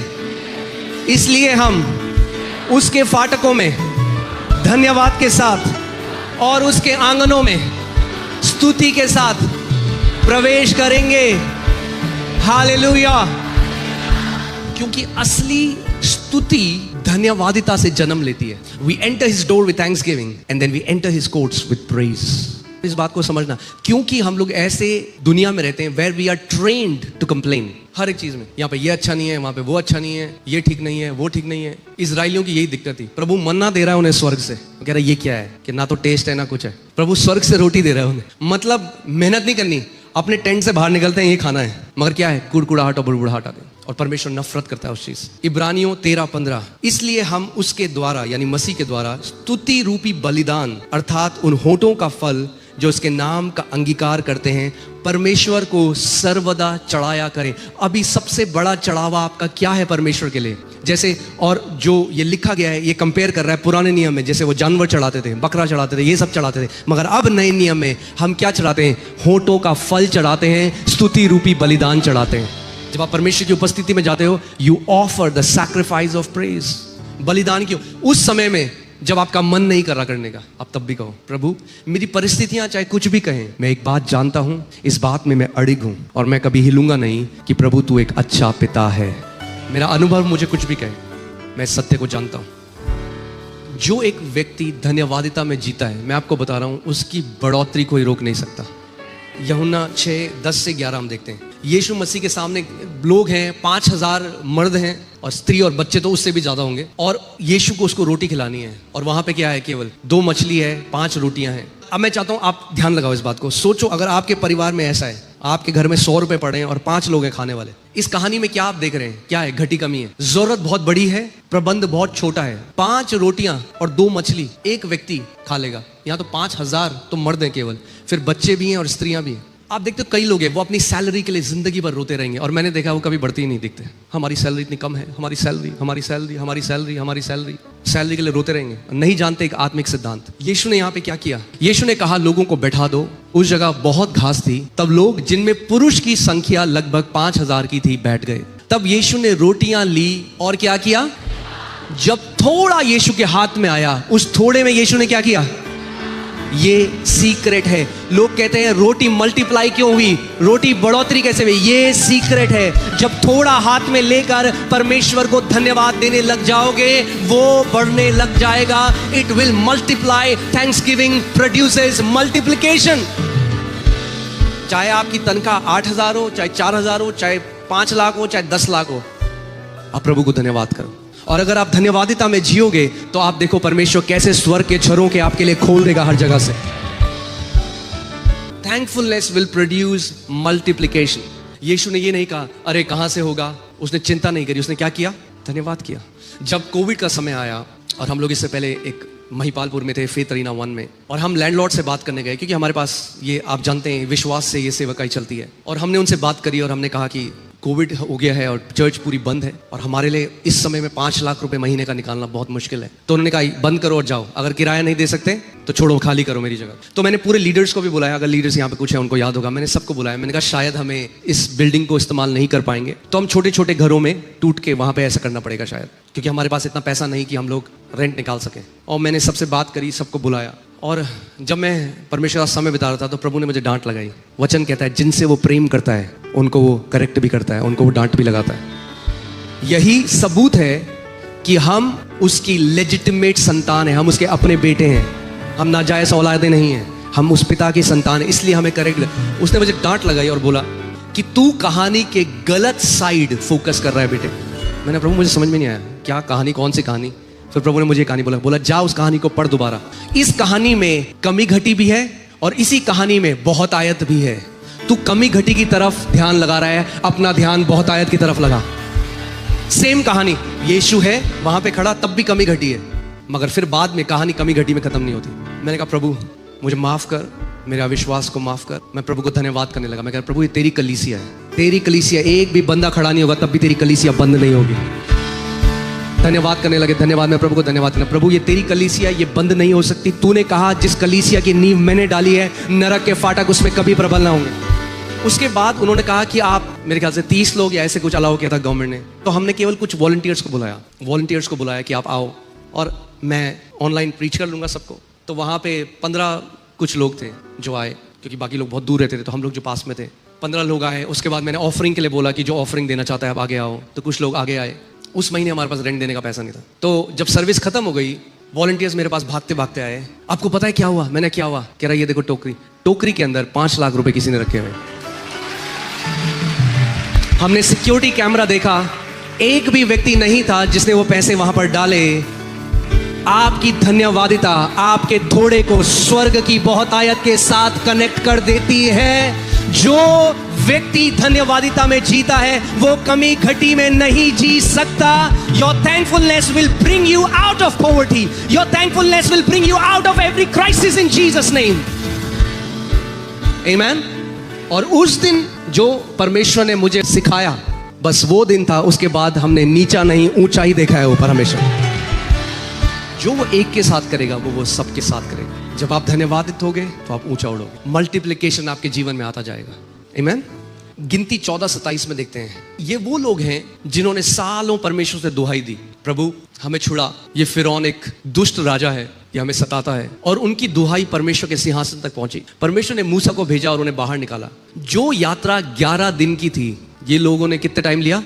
[SPEAKER 1] इसलिए हम उसके फाटकों में धन्यवाद के साथ और उसके आंगनों में स्तुति के साथ प्रवेश करेंगे। हालेलुया। क्योंकि असली स्तुति धन्यवादिता से जन्म लेती है। We enter his door with thanksgiving and then we enter his courts with praise. इस बात को समझना, क्योंकि हम लोग ऐसे दुनिया में रहते हैं where we are trained to complain हर एक चीज में। यहाँ पे ये अच्छा नहीं है, वहां पे वो अच्छा नहीं है, ये ठीक नहीं है, वो ठीक नहीं है। इजराइलियों की यही दिक्कत थी। प्रभु मन्ना दे रहा है उन्हें स्वर्ग से, कह रहा है ये क्या है कि ना तो टेस्ट है ना कुछ है। प्रभु स्वर्ग से रोटी दे रहा है उन्हें, मतलब मेहनत नहीं करनी, अपने टेंट से बाहर निकलते हैं ये खाना है, मगर क्या है, कुड़कुड़ाहट और बुड़बुड़ाहट आते हैं। और परमेश्वर नफरत करता है उस चीज। इब्रानियों 13:15, इसलिए हम उसके द्वारा यानी मसीह के द्वारा स्तुति रूपी बलिदान अर्थात उन होठों का फल जो उसके नाम का अंगीकार करते हैं परमेश्वर को सर्वदा चढ़ाया करें। अभी सबसे बड़ा चढ़ावा आपका क्या है परमेश्वर के लिए? जैसे और जो ये लिखा गया है ये कंपेयर कर रहा है पुराने नियम में, जैसे वो जानवर चढ़ाते थे, बकरा चढ़ाते थे, ये सब चढ़ाते थे, मगर अब नए नियम में हम क्या चढ़ाते हैं? होठों का फल चढ़ाते हैं, स्तुति रूपी बलिदान चढ़ाते हैं। जब आप परमेश्वर की उपस्थिति में जाते हो, you offer the sacrifice of praise. बलिदान क्यों? उस समय में जब आपका मन नहीं कर रहा करने का, आप तब भी कहो प्रभु मेरी परिस्थितियां चाहे कुछ भी कहें, मैं एक बात जानता हूं, इस बात में मैं अड़िग हूं और मैं कभी हिलूंगा नहीं कि प्रभु तू एक अच्छा पिता है। मेरा अनुभव मुझे कुछ भी कहे, मैं इस सत्य को जानता हूं। जो एक व्यक्ति धन्यवादिता में जीता है, मैं आपको बता रहा हूं, उसकी बढ़ोतरी कोई रोक नहीं सकता। यूहन्ना 6:10-11 हम देखते हैं, यीशु मसीह के सामने लोग हैं, 5000 मर्द हैं और स्त्री और बच्चे तो उससे भी ज्यादा होंगे, और यीशु को उसको रोटी खिलानी है, और वहां पे क्या है? केवल 2 मछली है, 5 रोटियां हैं। अब मैं चाहता हूं आप ध्यान लगाओ इस बात को, सोचो अगर आपके परिवार में ऐसा है, आपके घर में 100 रुपए पड़े हैं और 5 लोग हैं खाने वाले। इस कहानी में क्या आप देख रहे हैं? क्या है? घटी कमी है, जरूरत बहुत बड़ी है, प्रबंध बहुत छोटा है। 5 रोटियां और 2 मछली एक व्यक्ति खा लेगा। यहाँ तो 5000 तो मर्द हैं केवल, फिर बच्चे भी हैं और स्त्रियां भी हैं। आप देखते हो कई लोग हैं वो अपनी सैलरी के लिए जिंदगी भर रोते रहेंगे, और मैंने देखा वो कभी बढ़ती ही नहीं दिखते। हमारी सैलरी इतनी कम है, हमारी सैलरी, हमारी सैलरी, हमारी सैलरी, हमारी सैलरी, सैलरी के लिए रोते रहेंगे, नहीं जानते एक आत्मिक सिद्धांत। यीशु ने यहाँ पे क्या किया? यीशु ने कहा लोगों को बैठा दो। उस जगह बहुत घास थी, तब लोग जिनमें पुरुष की संख्या लगभग 5000 की थी बैठ गए। तब यीशु ने रोटियां ली और क्या किया? जब थोड़ा यीशु के हाथ में आया, उस थोड़े में यीशु ने क्या किया? ये सीक्रेट है। लोग कहते हैं रोटी मल्टीप्लाई क्यों हुई, रोटी बढ़ोतरी कैसे हुई? ये सीक्रेट है। जब थोड़ा हाथ में लेकर परमेश्वर को धन्यवाद देने लग जाओगे, वो बढ़ने लग जाएगा। It will multiply. Thanksgiving produces multiplication. चाहे आपकी तनख्वाह 8000 हो, चाहे 4000 हो, चाहे 5 लाख हो, चाहे 10 लाख हो, आप प्रभु को धन्यवाद करो। और अगर आप धन्यवादिता में जियोगे तो आप देखो परमेश्वर कैसे स्वर्ग के झरों के आपके लिए खोल देगा हर जगह से। Thankfulness will produce multiplication. यीशु ने ये नहीं कहा अरे कहां से होगा, उसने चिंता नहीं करी, उसने क्या किया? धन्यवाद किया। जब कोविड का समय आया और हम लोग इससे पहले एक महिपालपुर में थे, फेथ अरीना 1 में, और हम लैंडलॉर्ड से बात करने गए, क्योंकि हमारे पास ये आप जानते हैं विश्वास से ये सेवकाई चलती है। और हमने उनसे बात करी और हमने कहा कि कोविड हो गया है और चर्च पूरी बंद है और हमारे लिए इस समय में 5 लाख रुपए महीने का निकालना बहुत मुश्किल है। तो उन्होंने कहा बंद करो और जाओ, अगर किराया नहीं दे सकते तो छोड़ो, खाली करो मेरी जगह। तो मैंने पूरे लीडर्स को भी बुलाया, अगर लीडर्स यहाँ पे कुछ है उनको याद होगा, मैंने सबको बुलाया। मैंने कहा शायद हमें इस बिल्डिंग को इस्तेमाल नहीं कर पाएंगे, तो हम छोटे छोटे घरों में टूट के वहाँ पे ऐसा करना पड़ेगा शायद, क्योंकि हमारे पास इतना पैसा नहीं कि हम लोग रेंट निकाल सकें। और मैंने सबसे बात करी, सबको बुलाया, और जब मैं परमेश्वर का समय बिता रहा था तो प्रभु ने मुझे डांट लगाई। वचन कहता है जिनसे वो प्रेम करता है उनको वो करेक्ट भी करता है, उनको वो डांट भी लगाता है। यही सबूत है कि हम उसकी लेजिटिमेट संतान है, हम उसके अपने बेटे हैं, हम नाजायज औलादे नहीं हैं, हम उस पिता की संतान है, इसलिए हमें करेक्ट। उसने मुझे डांट लगाई और बोला कि तू कहानी के गलत साइड फोकस कर रहा है बेटे। मैंने प्रभु मुझे समझ में नहीं आया क्या कहानी, कौन सी कहानी? फिर प्रभु ने मुझे कहानी बोला जा उस कहानी को पढ़ दोबारा। इस कहानी में कमी घटी भी है और इसी कहानी में बहुत आयत भी है। तू कमी घटी की तरफ ध्यान लगा रहा है, अपना ध्यान बहुत आयत की तरफ लगा। सेम कहानी, यीशु है वहां पे खड़ा, तब भी कमी घटी है, मगर फिर बाद में कहानी कमी घटी में खत्म नहीं होती। मैंने कहा प्रभु मुझे माफ कर, मेरे अविश्वास को माफ कर। मैं प्रभु को धन्यवाद करने लगा। मैं कहा प्रभु ये तेरी कलीसिया है, तेरी कलीसिया, एक भी बंदा खड़ा नहीं होगा तब भी तेरी कलीसिया बंद नहीं होगी। धन्यवाद करने लगे, धन्यवाद। मैं प्रभु को धन्यवाद करना, प्रभु ये तेरी कलीसिया, ये बंद नहीं हो सकती। तूने कहा जिस कलीसिया की नींव मैंने डाली है, नरक के फाटक उसमें कभी प्रबल ना होंगे। उसके बाद उन्होंने कहा कि आप, मेरे ख्याल से 30 लोग या ऐसे कुछ अलाउ किया था गवर्नमेंट ने, तो हमने केवल कुछ वॉलंटियर्स को बुलाया कि आप आओ और मैं ऑनलाइन प्रीच कर लूंगा सबको। तो वहाँ पे 15 कुछ लोग थे जो आए, क्योंकि बाकी लोग बहुत दूर रहते थे, तो हम लोग जो पास में थे 15 लोग आए। उसके बाद मैंने ऑफरिंग के लिए बोला कि जो ऑफरिंग देना चाहता है आप आगे आओ, तो कुछ लोग आगे आए। उस महीने हमारे पास रेंट देने का पैसा नहीं था। तो जब सर्विस खत्म हो गई, वॉलंटियर्स मेरे पास भागते भागते आए। आपको पता है क्या हुआ? मैंने क्या हुआ? कह रहा ये देखो टोकरी, टोकरी के अंदर 5 लाख रुपए किसी ने रखे हुए। हमने सिक्योरिटी कैमरा देखा, एक भी व्यक्ति नहीं था जिसने वो पैसे वहां पर डाले। आपकी धन्यवादिता आपके थोड़े को स्वर्ग की बहुतायत के साथ कनेक्ट कर देती है। जो व्यक्ति धन्यवादिता में जीता है वो कमी घटी में नहीं जी सकता। Your thankfulness will bring you out of poverty. Your thankfulness will bring you out of every crisis in Jesus name. Amen. और उस दिन जो परमेश्वर ने मुझे सिखाया, बस वो दिन था। उसके बाद हमने नीचा नहीं ऊंचा ही देखा है ऊपर हमेशा। जो वो एक के साथ करेगा वो सबके साथ करेगा। जब आप धन्यवादित होगे तो आप ऊंचा उड़ोगे, मल्टीप्लिकेशन आपके जीवन में आता जाएगा। आमीन। गिनती 14:27 में देखते हैं, ये वो लोग हैं जिन्होंने सालों परमेश्वर से दुहाई दी, प्रभु हमें छुड़ा, ये फिरौन एक दुष्ट राजा है, ये हमें सताता है। और उनकी दुहाई परमेश्वर के सिंहासन तक पहुंची। परमेश्वर ने मूसा को भेजा और उन्हें बाहर निकाला। जो यात्रा 11 दिन की थी, ये लोगों ने कितने टाइम लिया?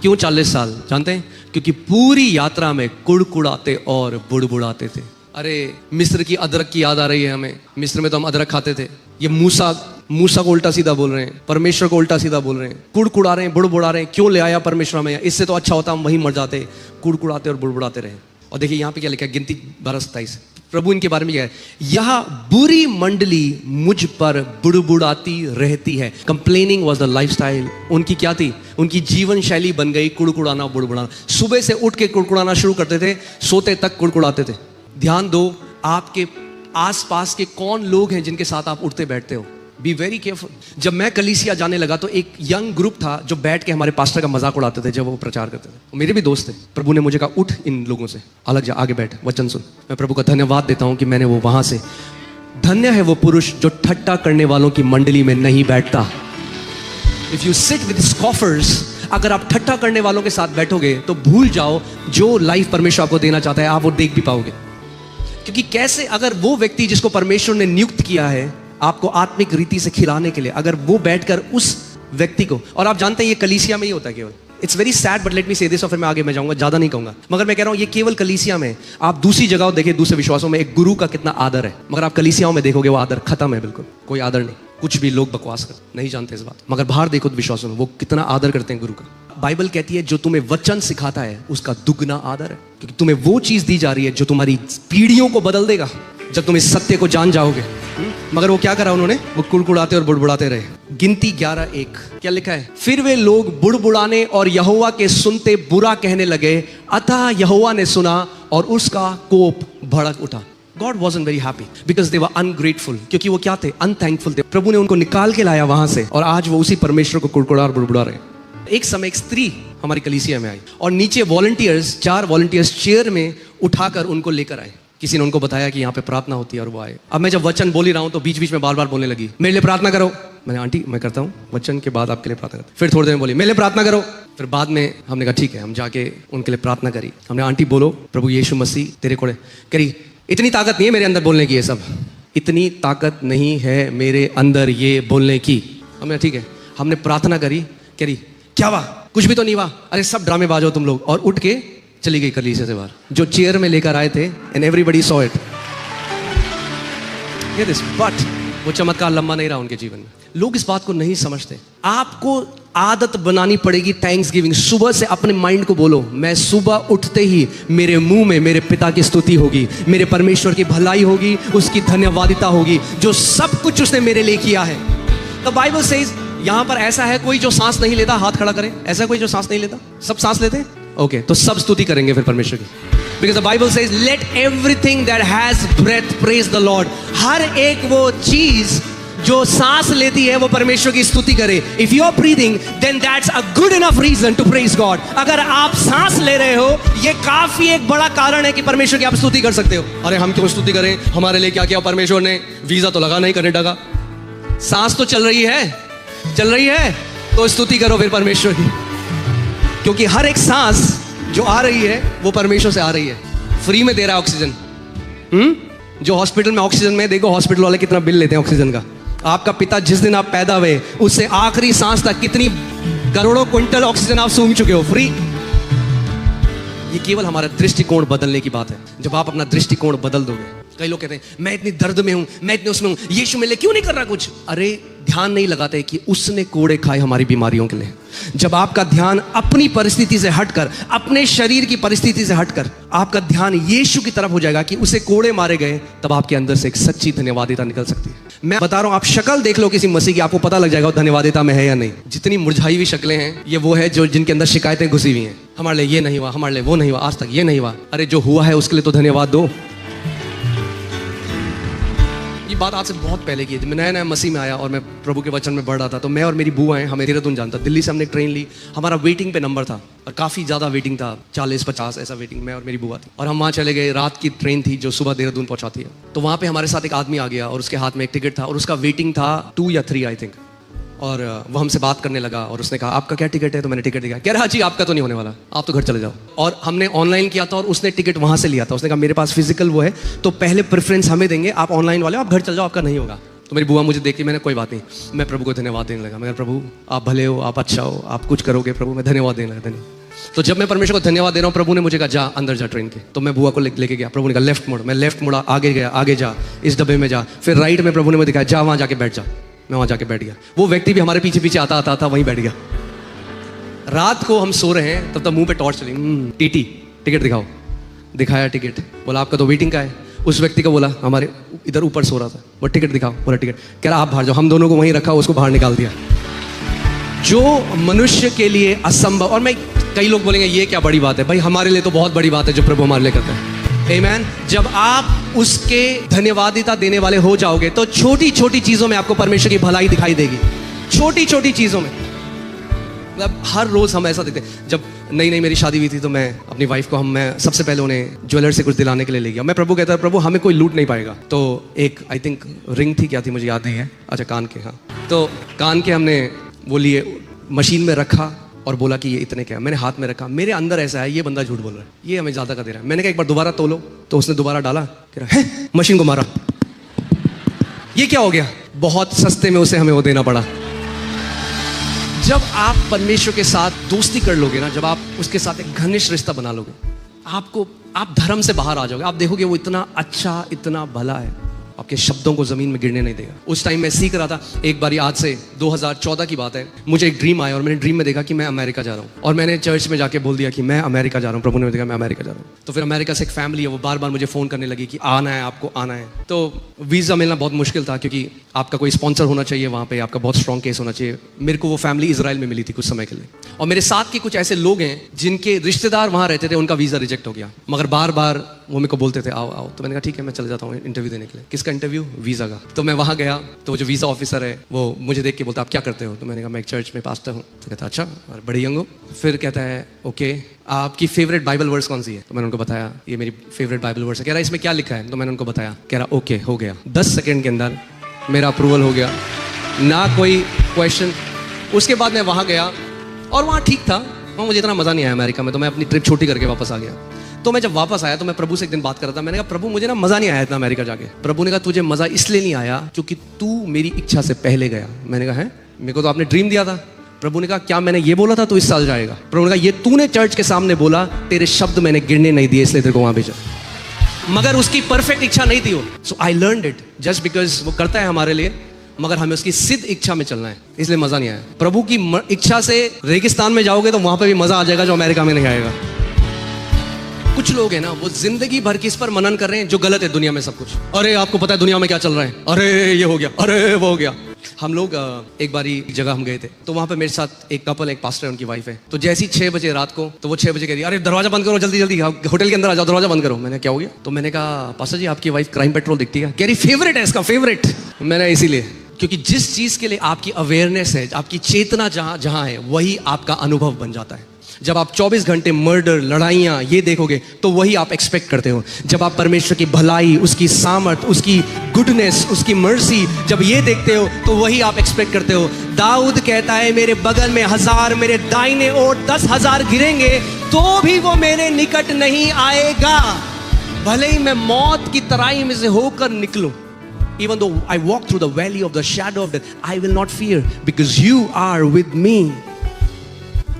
[SPEAKER 1] क्यों 40 साल? जानते हैं? क्योंकि पूरी यात्रा में कुड़कुड़ाते और बुड़बुड़ाते थे। अरे मिस्र की अदरक की याद आ रही है हमें। मिस्र में तो हम अदरक खाते थे। ये मूसा को उल्टा सीधा बोल रहे हैं, परमेश्वर को उल्टा सीधा बोल रहे हैं, कुड़कुड़ा रहे हैं, बुड़बुड़ा रहे हैं। क्यों ले आया परमेश्वर हमें? इससे तो अच्छा होता हम वहीं मर जाते। कुड़कुड़ाते और बुड़बुड़ाते रहे। और देखिए यहाँ पे क्या लिखा है, गिनती 12:27। प्रभु इनके बारे में क्या है? यह बुरी मंडली मुझ पर बुड़बुड़ाती रहती है। Complaining was the lifestyle. उनकी क्या थी? उनकी जीवन शैली बन गई कुड़कुड़ाना, बुड़बुड़ाना। सुबह से उठ के कुड़कुड़ाना शुरू करते थे, सोते तक कुड़कुड़ाते थे। ध्यान दो, आपके आसपास के कौन लोग हैं जिनके साथ आप उठते बैठते हो। Be very careful. जब मैं कलीसिया जाने लगा तो एक यंग ग्रुप था जो बैठ के हमारे पास्टर का मजाक उड़ाते थे जब वो प्रचार करते थे। मेरे भी दोस्त थे। प्रभु ने मुझे कहा उठ इन लोगों से अलग जा, आगे बैठ, वचन सुन। मैं प्रभु का धन्यवाद देता हूं कि मैंने वो वहां से। धन्य है वो पुरुष जो ठट्टा करने वालों की मंडली में नहीं बैठता। इफ यू सिट विद स्कॉफर्स, अगर आप ठट्टा करने वालों के साथ बैठोगे तो भूल जाओ जो लाइफ परमेश्वर आपको देना चाहता है आप वो देख भी पाओगे। क्योंकि कैसे, अगर वो व्यक्ति जिसको परमेश्वर ने नियुक्त किया है आपको आत्मिक रीति से खिलाने के लिए, अगर वो बैठकर उस व्यक्ति को, और आप जानते हैं ये कलीसिया में ही होता है केवल। It's very sad but let me से दिस, और फिर मैं आगे मैं जाऊंगा, ज्यादा नहीं कहूंगा, मगर मैं कह रहा हूं ये केवल कलीसिया में। आप दूसरी जगह देखिए, दूसरे विश्वासों में एक गुरु का कितना आदर है, मगर आप कलीसियाओं में देखोगे वो आदर खत्म है, बिल्कुल कोई आदर नहीं। कुछ भी लोग बकवास करते नहीं जानते इस बात, मगर बाहर देखो विश्वासों में वो कितना आदर करते हैं गुरु का। बाइबल कहती है जो तुम्हें वचन सिखाता है उसका दुगना आदर है, क्योंकि तुम्हें वो चीज दी जा रही है जो तुम्हारी पीढ़ियों को बदल देगा जब तुम इस सत्य को जान जाओगे। मगर वो क्या करा उन्होंने? वो कुड़कुड़ाते और बुड़बुड़ाते रहे। गिनती 11:1 क्या लिखा है? फिर वे लोग बुड़बुड़ाने और यहोवा के सुनते बुरा कहने लगे, अतः यहोवा ने सुना और उसका कोप भड़क उठा। God wasn't very happy because they were ungrateful, क्योंकि वो क्या थे? अनथैंकफुल थे। प्रभु ने उनको निकाल के लाया वहां से और आज वो उसी परमेश्वर को कुड़कुड़ा और बुड़बुड़ा रहे। एक समय एक स्त्री हमारी कलीसिया में आई और नीचे वॉलंटियर्स, 4 वॉलंटियर्स चेयर में उठाकर उनको लेकर आए। किसी ने उनको बताया कि यहाँ पे प्रार्थना होती है और वो आए। अब मैं जब वचन बोल ही रहा हूँ तो बीच बीच में बार बार बोलने लगी, मेरे लिए प्रार्थना करो। मैंने आंटी मैं करता हूँ, वचन के बाद आपके लिए प्रार्थना करता। फिर थोड़ी देर में बोली मेरे लिए प्रार्थना करो। फिर बाद में हमने कहा ठीक है, हम जाके उनके लिए प्रार्थना करी। हमने आंटी बोलो प्रभु यीशु मसीह तेरे कोड़े करी। इतनी ताकत नहीं है मेरे अंदर बोलने की, ये सब इतनी ताकत नहीं है मेरे अंदर ये बोलने की। हमने ठीक है, हमने प्रार्थना करी। करी क्या हुआ? कुछ भी तो नहीं हुआ। अरे सब ड्रामेबाज हो तुम लोग। और उठ के चली गई कलीसिया से बाहर, जो चेयर में लेकर आए थे, and everybody saw it. But वो चमत्कार लंबा नहीं रहा उनके जीवन में। लोग इस बात को नहीं समझते। आपको आदत बनानी पड़ेगी थैंक्स गिविंग। सुबह से अपने माइंड को बोलो, मैं सुबह उठते ही मेरे मुंह में मेरे पिता की स्तुति होगी, मेरे परमेश्वर की भलाई होगी, उसकी धन्यवादिता होगी जो सब कुछ उसने मेरे लिए किया है। द बाइबल सेज, यहां पर ऐसा है कोई जो सांस नहीं लेता, हाथ खड़ा करें। ऐसा कोई जो सांस नहीं लेता? सब सांस लेते हैं? ओके, तो सब स्तुति करेंगे फिर परमेश्वर की। Because the Bible says, let everything that has breath praise the Lord. हर एक वो चीज जो सांस लेती है वो परमेश्वर की स्तुति करे। If you are breathing, then that's a good enough reason to praise God. अगर आप सांस ले रहे हो, ये काफी एक बड़ा कारण है कि परमेश्वर की आप स्तुति कर सकते हो। अरे हम क्यों स्तुति करें? हमारे लिए क्या किया परमेश्वर ने? वीजा तो लगा नहीं कनेडा का। सांस तो चल रही है, तो स्तुति करो फिर परमेश्वर की, क्योंकि हर एक सांस जो आ रही है वो परमेश्वर से आ रही है। फ्री में दे रहा है ऑक्सीजन। जो हॉस्पिटल में ऑक्सीजन में, देखो हॉस्पिटल वाले कितना बिल लेते हैं ऑक्सीजन का। आपका पिता जिस दिन आप पैदा हुए उससे आखिरी सांस तक कितनी करोड़ों क्विंटल ऑक्सीजन आप सूंघ चुके हो, फ्री। ये केवल हमारा दृष्टिकोण बदलने की बात है। जब आप अपना दृष्टिकोण बदल दोगे, कई लोग कहते हैं मैं इतनी दर्द में हूं, मैं इतने उसमें हूं, यीशु मेरे लिए क्यों नहीं कर रहा कुछ? अरे ध्यान नहीं लगाते कि उसने कोड़े खाए हमारी बीमारियों के लिए। जब आपका ध्यान अपनी परिस्थिति से हटकर, अपने शरीर की परिस्थिति से हटकर आपका ध्यान यीशु की तरफ हो जाएगा कि उसे कोड़े मारे गए, तब आपके अंदर से एक सच्ची धन्यवादिता निकल सकती है। मैं बता रहा हूं, आप शक्ल देख लो किसी मसीह की, आपको पता लग जाएगा धन्यवादिता में है या नहीं। जितनी मुरझाई हुई शक्लें हैं, ये वो है जो जिनके अंदर शिकायतें घुसी हुई हैं। हमारे लिए ये नहीं हुआ, हमारे लिए वो नहीं हुआ, आज तक ये नहीं हुआ। अरे जो हुआ है उसके लिए तो धन्यवाद दो। ये बात आज से बहुत पहले की थी। मैं नया नया मसीह में आया और मैं प्रभु के वचन में बढ़ रहा था, तो मैं और मेरी बुआ हैं, हमें देहरादून जानता, दिल्ली से हमने ट्रेन ली, हमारा वेटिंग पे नंबर था और काफ़ी ज़्यादा वेटिंग था, 40-50 ऐसा वेटिंग, मैं और मेरी बुआ थी। और हम वहाँ चले गए, रात की ट्रेन थी जो सुबह देहरादून पहुँचाती है। तो वहाँ पे हमारे साथ एक आदमी आ गया और उसके हाथ में एक टिकट था और उसका वेटिंग था 2 या 3 आई थिंक। और वो हमसे बात करने लगा और उसने कहा आपका क्या टिकट है? तो मैंने टिकट दिखाया, कह रहा जी आपका तो नहीं होने वाला, आप तो घर चले जाओ। और हमने ऑनलाइन किया था और उसने टिकट वहाँ से लिया था। उसने कहा मेरे पास फिजिकल वो है, तो पहले प्रेफरेंस हमें देंगे, आप ऑनलाइन वाले आप घर चले जाओ, आपका नहीं होगा। तो मेरी बुआ मुझे देखी, मैंने कोई बात नहीं, मैं प्रभु को धन्यवाद देने लगा। मैं प्रभु आप भले हो, आप अच्छा हो, आप कुछ करोगे प्रभु, मैं धन्यवाद देने लगा। तो जब मैं परमेश्वर को धन्यवाद दे रहा हूँ, प्रभु ने मुझे कहा जा अंदर जा ट्रेन के। तो मैं बुआ को लेके गया, प्रभु ने कहा लेफ्ट मुड़, मैं लेफ्ट मुड़ा, आगे गया, आगे जा, इस डब्बे में जा, फिर राइट में प्रभु ने मुझे दिखाया जा वहाँ जाके बैठ जा। मैं वहाँ जाके बैठ गया। वो व्यक्ति भी हमारे पीछे पीछे आता आता था, वहीं बैठ गया। रात को हम सो रहे हैं, तब तक मुंह पे टॉर्च चली, टीटी टिकट दिखाओ। दिखाया टिकट, बोला आपका तो वेटिंग का है। उस व्यक्ति को बोला, हमारे इधर ऊपर सो रहा था, वो टिकट दिखाओ, बोला टिकट, कह रहा आप बाहर जाओ। हम दोनों को वहीं रखा, उसको बाहर निकाल दिया। जो मनुष्य के लिए असंभव, और मैं, कई लोग बोलेंगे ये क्या बड़ी बात है, भाई हमारे लिए तो बहुत बड़ी बात है जो प्रभु हमारे लिए करता है। आमीन। जब आप उसके धन्यवादिता देने वाले हो जाओगे, तो छोटी छोटी चीजों में आपको परमेश्वर की भलाई दिखाई देगी। छोटी छोटी चीजों में, मतलब हर रोज हम ऐसा देखते हैं। जब नई नई मेरी शादी हुई थी, तो मैं अपनी वाइफ को मैं सबसे पहले उन्हें ज्वेलर से कुछ दिलाने के लिए ले गया। मैं प्रभु कहता, प्रभु हमें कोई लूट नहीं पाएगा। तो एक आई थिंक रिंग थी, क्या थी मुझे याद नहीं है, अच्छा कान के, हाँ, तो कान के हमने वो लिए, मशीन में रखा और बोला कि ये इतने क्या। मैंने हाथ में रखा, मेरे अंदर ऐसा है ये बंदा झूठ बोल रहा है, ये हमें ज्यादा का दे रहा है। मैंने कहा एक बार दोबारा तोलो, तो उसने दोबारा डाला, कह रहा है मशीन को मारा, ये क्या हो गया। बहुत सस्ते में उसे हमें वो देना पड़ा। जब आप परमेश्वर के साथ दोस्ती कर लोगे ना, जब आप उसके साथ एक घनिष्ठ रिश्ता बना लोगे, आप धर्म से बाहर आ जाओगे। आप देखोगे वो इतना अच्छा, इतना भला है, आपके शब्दों को जमीन में गिरने नहीं देगा। उस टाइम मैं सीख रहा था। एक बारी, आज से 2014 की बात है, मुझे एक ड्रीम आया और मैंने ड्रीम में देखा कि मैं अमेरिका जा रहा हूँ। और मैंने चर्च में जाके बोल दिया कि मैं अमेरिका जा रहा हूँ। प्रभु ने देखा मैं अमेरिका जा रहा हूँ। तो फिर अमेरिका से एक फैमिली है, वो बार बार मुझे फ़ोन करने लगी कि आना है, आपको आना है। तो वीज़ा मिलना बहुत मुश्किल था, क्योंकि आपका कोई स्पॉन्सर होना चाहिए वहाँ पे, आपका बहुत स्ट्रॉन्ग केस होना चाहिए। मेरे को वो फैमिली इजराइल में मिली थी कुछ समय के लिए, और मेरे साथ के कुछ ऐसे लोग हैं जिनके रिश्तेदार वहाँ रहते थे, उनका वीज़ा रिजेक्ट हो गया, मगर बार बार वो मेरे को बोलते थे आओ आओ। तो मैंने कहा ठीक है मैं चले जाता हूँ इंटरव्यू देने के लिए। किसका इंटरव्यू? वीज़ा का। तो मैं वहाँ गया, तो जो वीज़ा ऑफिसर है वो मुझे देख के बोलता आप क्या करते हो? तो मैंने कहा मैं एक चर्च में पास्टर हूँ। तो कहता अच्छा, और बड़ी यंग हो। फिर कहता है ओके, आपकी फेवरेट बाइबल वर्स कौन सी है? तो मैंने उनको बताया ये मेरी फेवरेट बाइबल वर्स है। कह रहा इसमें क्या लिखा है? तो मैंने उनको बताया। कह रहा ओके हो गया। 10 सेकेंड के अंदर मेरा अप्रूवल हो गया, ना कोई क्वेश्चन। उसके बाद मैं वहाँ गया और वहाँ ठीक था, वहाँ मुझे इतना मज़ा नहीं आया अमेरिका में, तो मैं अपनी ट्रिप छोटी करके वापस आ गया। तो मैं जब वापस आया तो मैं प्रभु से एक दिन बात कर रहा था। मैंने कहा प्रभु मुझे ना मज़ा नहीं आया इतना अमेरिका जाके। प्रभु ने कहा तुझे मज़ा इसलिए नहीं आया क्योंकि तू मेरी इच्छा से पहले गया। मैंने कहा है, मेरे को तो आपने ड्रीम दिया था। प्रभु ने कहा क्या मैंने ये बोला था तू इस साल जाएगा? प्रभु ने कहा ये तूने चर्च के सामने बोला, तेरे शब्द मैंने गिरने नहीं दिए, इसलिए तेरे को वहाँ भेजा। मगर उसकी परफेक्ट इच्छा नहीं थी वो। So I learned it just because वो करता है हमारे लिए, मगर हमें उसकी सिद्ध इच्छा में चलना है, इसलिए मज़ा नहीं आया। प्रभु की इच्छा से रेगिस्तान में जाओगे तो वहाँ पे भी मज़ा आ जाएगा जो अमेरिका में नहीं आएगा। कुछ लोग हैं ना, वो जिंदगी भर किस पर मनन कर रहे हैं जो गलत है दुनिया में सब कुछ। अरे आपको पता है दुनिया में क्या चल रहा है, अरे ये हो गया, अरे वो हो गया। हम लोग एक बारी एक जगह हम गए थे, तो वहाँ पे मेरे साथ एक कपल, एक पास्टर है, उनकी वाइफ है। तो जैसी 6 बजे रात को, तो वो 6 बजे कह रही अरे दरवाजा बंद करो जल्दी जल्दी, होटल के अंदर आ जाओ, दरवाजा बंद करो। मैंने क्या हो गया? तो मैंने कहा पास्टर जी आपकी वाइफ क्राइम पेट्रोल दिखती है। कह रही फेवरेट है इसका, फेवरेट। मैंने इसीलिए, क्योंकि जिस चीज के लिए आपकी अवेयरनेस है, आपकी चेतना जहां है, वही आपका अनुभव बन जाता है। जब आप 24 घंटे मर्डर, लड़ाइयाँ ये देखोगे तो वही आप एक्सपेक्ट करते हो। जब आप परमेश्वर की भलाई, उसकी सामर्थ, उसकी गुडनेस, उसकी मर्सी जब ये देखते हो तो वही आप एक्सपेक्ट करते हो। दाऊद कहता है मेरे बगल में 1000, मेरे दाहिने ओर 10,000 गिरेंगे तो भी वो मेरे निकट नहीं आएगा, भले ही मैं मौत की तराई में से होकर निकलूं। Even though I walk through the valley of the shadow of death, I will not fear because you are with me.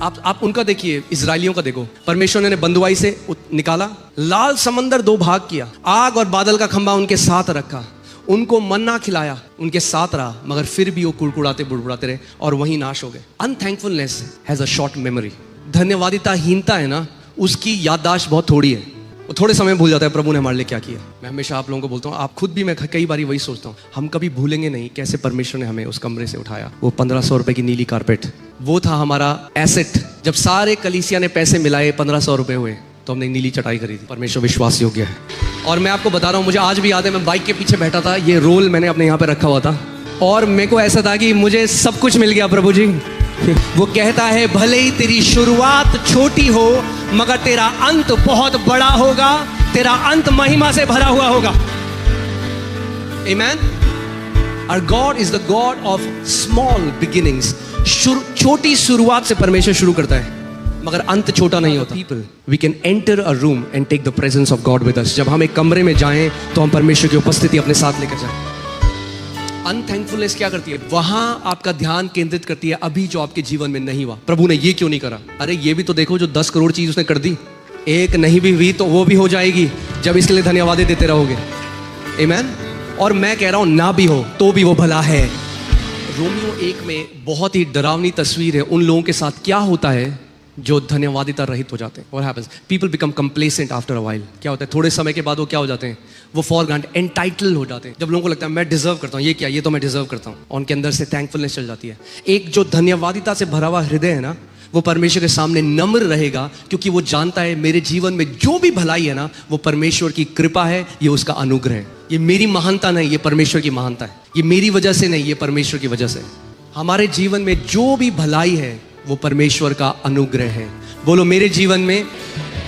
[SPEAKER 1] आप उनका देखिए, इजरायलियों का देखो, परमेश्वर ने बंदुआई से निकाला, लाल समंदर दो भाग किया, आग और बादल का खंभा उनके साथ रखा, उनको मन्ना खिलाया, उनके साथ रहा, मगर फिर भी वो कुड़कुड़ाते बुड़बुड़ाते रहे और वहीं नाश हो गए। अनथैंकफुलनेस हैज अ शॉर्ट मेमोरी। धन्यवादिताहीनता है ना, उसकी याददाश्त बहुत थोड़ी है, वो थोड़े समय भूल जाता है प्रभु ने हमारे लिए क्या किया। मैं हमेशा आप लोगों को बोलता हूँ, आप खुद भी, मैं कई बार वही सोचता हूँ, हम कभी भूलेंगे नहीं कैसे परमेश्वर ने हमें उस कमरे से उठाया। वो 1500 रुपए की नीली कारपेट, वो था हमारा एसेट। जब सारे कलीसिया ने पैसे मिलाए 1500 रुपए हुए, तो हमने नीली चटाई खरीदी। परमेश्वर विश्वास योग्य है। और मैं आपको बता रहा हूँ, मुझे आज भी याद है, मैं बाइक के पीछे बैठा था, ये रोल मैंने अपने यहाँ पे रखा हुआ था और मेरे को ऐसा था कि मुझे सब कुछ मिल गया प्रभु जी। वो कहता है, भले ही तेरी शुरुआत छोटी हो मगर तेरा अंत बहुत बड़ा होगा, तेरा अंत महिमा से भरा हुआ होगा। Amen? Our God is the God of small beginnings. छोटी शुरुआत से परमेश्वर शुरू करता है, मगर अंत छोटा नहीं होता। People, we can enter a room and take the presence of God with us. जब हम एक कमरे में जाएं तो हम परमेश्वर की उपस्थिति अपने साथ लेकर जाएं। अनथैंकफुलनेस क्या करती है? वहां आपका ध्यान केंद्रित करती है अभी जो आपके जीवन में नहीं हुआ। प्रभु ने ये क्यों नहीं करा? अरे ये भी तो देखो, जो 10 करोड़ चीज उसने कर दी, एक नहीं भी हुई तो वो भी हो जाएगी जब इसके लिए धन्यवाद देते रहोगे। आमीन। और मैं कह रहा हूं, ना भी हो तो भी वो भला है। रोमियो 1 में बहुत ही डरावनी तस्वीर है उन लोगों के साथ क्या होता है जो धन्यवादिता रहित हो जाते हैं। What happens? People become complacent after a while. क्या होता है? थोड़े समय के बाद वो क्या हो जाते हैं? वो फॉर ग्रांटेड, एंटाइटल हो जाते हैं। जब लोगों को लगता है मैं डिजर्व करता हूँ, ये क्या, ये तो मैं डिजर्व करता हूँ, और उनके अंदर से थैंकफुलनेस चल जाती है। एक जो धन्यवादिता से भरा हुआ हृदय है ना, वो परमेश्वर के सामने नम्र रहेगा, क्योंकि वो जानता है मेरे जीवन में जो भी भलाई है ना, वो परमेश्वर की कृपा है, ये उसका अनुग्रह है। ये मेरी महानता नहीं, ये परमेश्वर की महानता है। ये मेरी वजह से नहीं, ये परमेश्वर की वजह से। हमारे जीवन में जो भी भलाई है वो परमेश्वर का अनुग्रह है। बोलो, मेरे जीवन में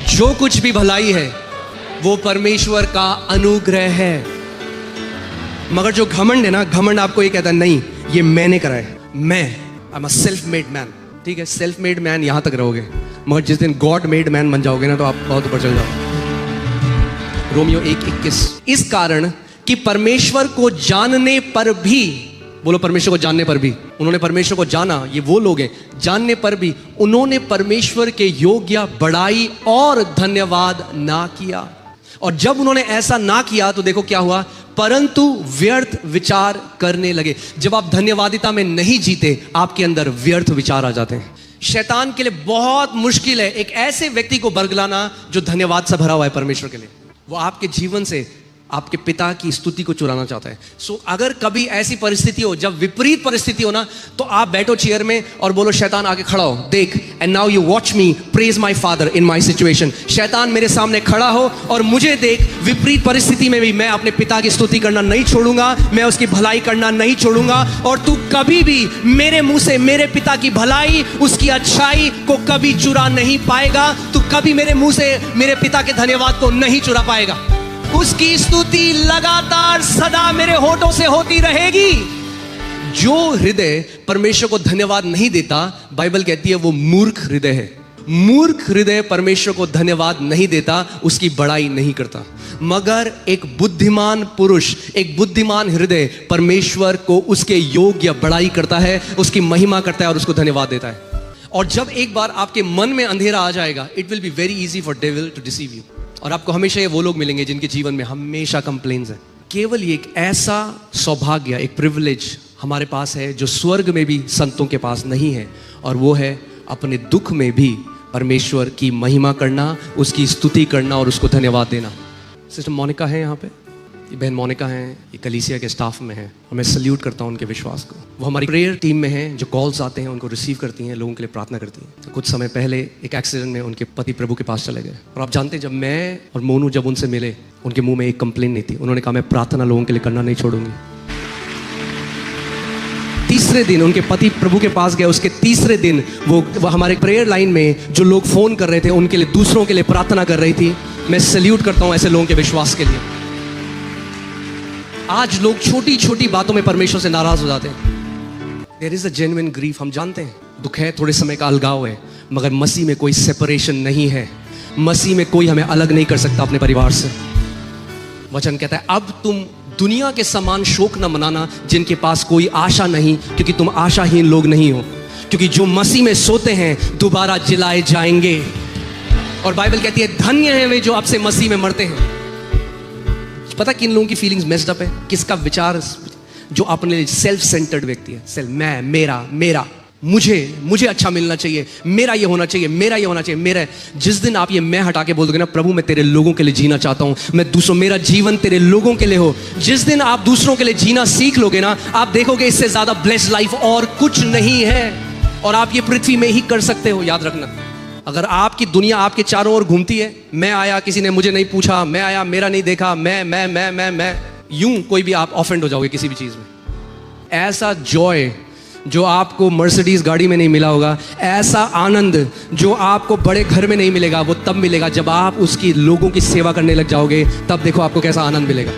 [SPEAKER 1] जो कुछ भी भलाई है वो परमेश्वर का अनुग्रह है। मगर जो घमंड है ना, घमंड आपको ये कहता है नहीं, ये मैंने करा है, मैं, I am a self made man. ठीक है, सेल्फ मेड मैन यहां तक रहोगे, मगर जिस दिन गॉड मेड मैन बन जाओगे ना, तो आप बहुत ऊपर चल जाओगे। रोमियो 1:21, इस कारण कि परमेश्वर को जानने पर भी, बोलो परमेश्वर को जानने पर भी, उन्होंने परमेश्वर को जाना, ये वो लोग हैं, जानने पर भी उन्होंने परमेश्वर के योग्य बड़ाई और धन्यवाद ना किया। और जब उन्होंने ऐसा ना किया तो देखो क्या हुआ, परंतु व्यर्थ विचार करने लगे। जब आप धन्यवादिता में नहीं जीते, आपके अंदर व्यर्थ विचार आ जाते हैं। शैतान के लिए बहुत मुश्किल है एक ऐसे व्यक्ति को बरगलाना जो धन्यवाद से भरा हुआ है परमेश्वर के लिए। वो आपके जीवन से आपके पिता की स्तुति को चुराना चाहता है। सो अगर कभी ऐसी परिस्थिति हो, जब विपरीत परिस्थिति हो ना, तो आप बैठो चेयर में और बोलो, शैतान आके खड़ा हो, देख, and now you watch me praise my father in my situation. शैतान मेरे सामने खड़ा हो और मुझे देख, विपरीत परिस्थिति में भी मैं अपने पिता की स्तुति करना नहीं छोड़ूंगा, मैं उसकी भलाई करना नहीं छोड़ूंगा। और तू कभी भी मेरे मुंह से मेरे पिता की भलाई, उसकी अच्छाई को कभी चुरा नहीं पाएगा। तू कभी मेरे मुंह से मेरे पिता के धन्यवाद को नहीं चुरा पाएगा। उसकी स्तुति लगातार सदा मेरे होठों से होती रहेगी। जो हृदय परमेश्वर को धन्यवाद नहीं देता, बाइबल कहती है वो मूर्ख हृदय है। मूर्ख हृदय परमेश्वर को धन्यवाद नहीं देता, उसकी बड़ाई नहीं करता। मगर एक बुद्धिमान पुरुष, एक बुद्धिमान हृदय परमेश्वर को उसके योग्य बड़ाई करता है, उसकी महिमा करता है और उसको धन्यवाद देता है। और जब एक बार आपके मन में अंधेरा आ जाएगा, it will be very easy for devil to deceive you. और आपको हमेशा ये वो लोग मिलेंगे जिनके जीवन में हमेशा कंप्लेंट्स है। केवल ये एक ऐसा सौभाग्य, एक प्रिविलेज हमारे पास है जो स्वर्ग में भी संतों के पास नहीं है, और वो है अपने दुख में भी परमेश्वर की महिमा करना, उसकी स्तुति करना और उसको धन्यवाद देना। सिस्टर मोनिका है यहाँ पे, ये बहन मोनिका हैं, ये कलीसिया के स्टाफ में हैं, और मैं सल्यूट करता हूँ उनके विश्वास को। वो हमारी प्रेयर टीम में हैं, जो कॉल्स आते हैं उनको रिसीव करती हैं, लोगों के लिए प्रार्थना करती हैं। तो कुछ समय पहले एक एक्सीडेंट में उनके पति प्रभु के पास चले गए, और आप जानते हैं जब मैं और मोनू जब उनसे मिले, उनके मुंह में एक कंप्लेन नहीं थी। उन्होंने कहा, मैं प्रार्थना लोगों के लिए करना नहीं छोड़ूंगी। तीसरे दिन उनके पति प्रभु के पास गए, उसके तीसरे दिन वो हमारे प्रेयर लाइन में जो लोग फोन कर रहे थे उनके लिए, दूसरों के लिए प्रार्थना कर रही थी। मैं सल्यूट करता हूँ ऐसे लोगों के विश्वास के लिए। आज लोग छोटी छोटी बातों में परमेश्वर से नाराज हो जाते हैं। There is a genuine grief, हम जानते हैं दुख है, थोड़े समय का अलगाव है, मगर मसीह में कोई सेपरेशन नहीं है। मसीह में कोई हमें अलग नहीं कर सकता अपने परिवार से। वचन कहता है, अब तुम दुनिया के समान शोक न मनाना जिनके पास कोई आशा नहीं, क्योंकि तुम आशाहीन लोग नहीं हो। क्योंकि जो मसीह में सोते हैं दोबारा जिलाए जाएंगे। और बाइबल कहती है धन्य हैं वे जो आपसे मसीह में मरते हैं। पता किन लोगों की फीलिंग्स मेस्ड अप है, किसका विचार, जो अपने लिए सेल्फ सेंटर्ड व्यक्ति है। सेल्फ, मैं, मेरा, मुझे अच्छा मिलना चाहिए, मेरा ये होना चाहिए, मेरा ये होना चाहिए, मेरा। जिस दिन आप ये मैं हटा के बोल दोगे ना, प्रभु मैं तेरे लोगों के लिए जीना चाहता हूं, मैं दूसरों, मेरा जीवन तेरे लोगों के लिए हो, जिस दिन आप दूसरों के लिए जीना सीख लोगे ना, आप देखोगे इससे ज्यादा ब्लेस्ड लाइफ और कुछ नहीं है। और आप ये पृथ्वी में ही कर सकते हो। याद रखना, अगर आपकी दुनिया आपके चारों ओर घूमती है, मैं आया किसी ने मुझे नहीं पूछा, मैं आया मेरा नहीं देखा, मैं यूं, कोई भी आप ऑफेंड हो जाओगे किसी भी चीज में। ऐसा जॉय जो आपको मर्सिडीज गाड़ी में नहीं मिला होगा, ऐसा आनंद जो आपको बड़े घर में नहीं मिलेगा, वो तब मिलेगा जब आप उसकी लोगों की सेवा करने लग जाओगे। तब देखो आपको कैसा आनंद मिलेगा।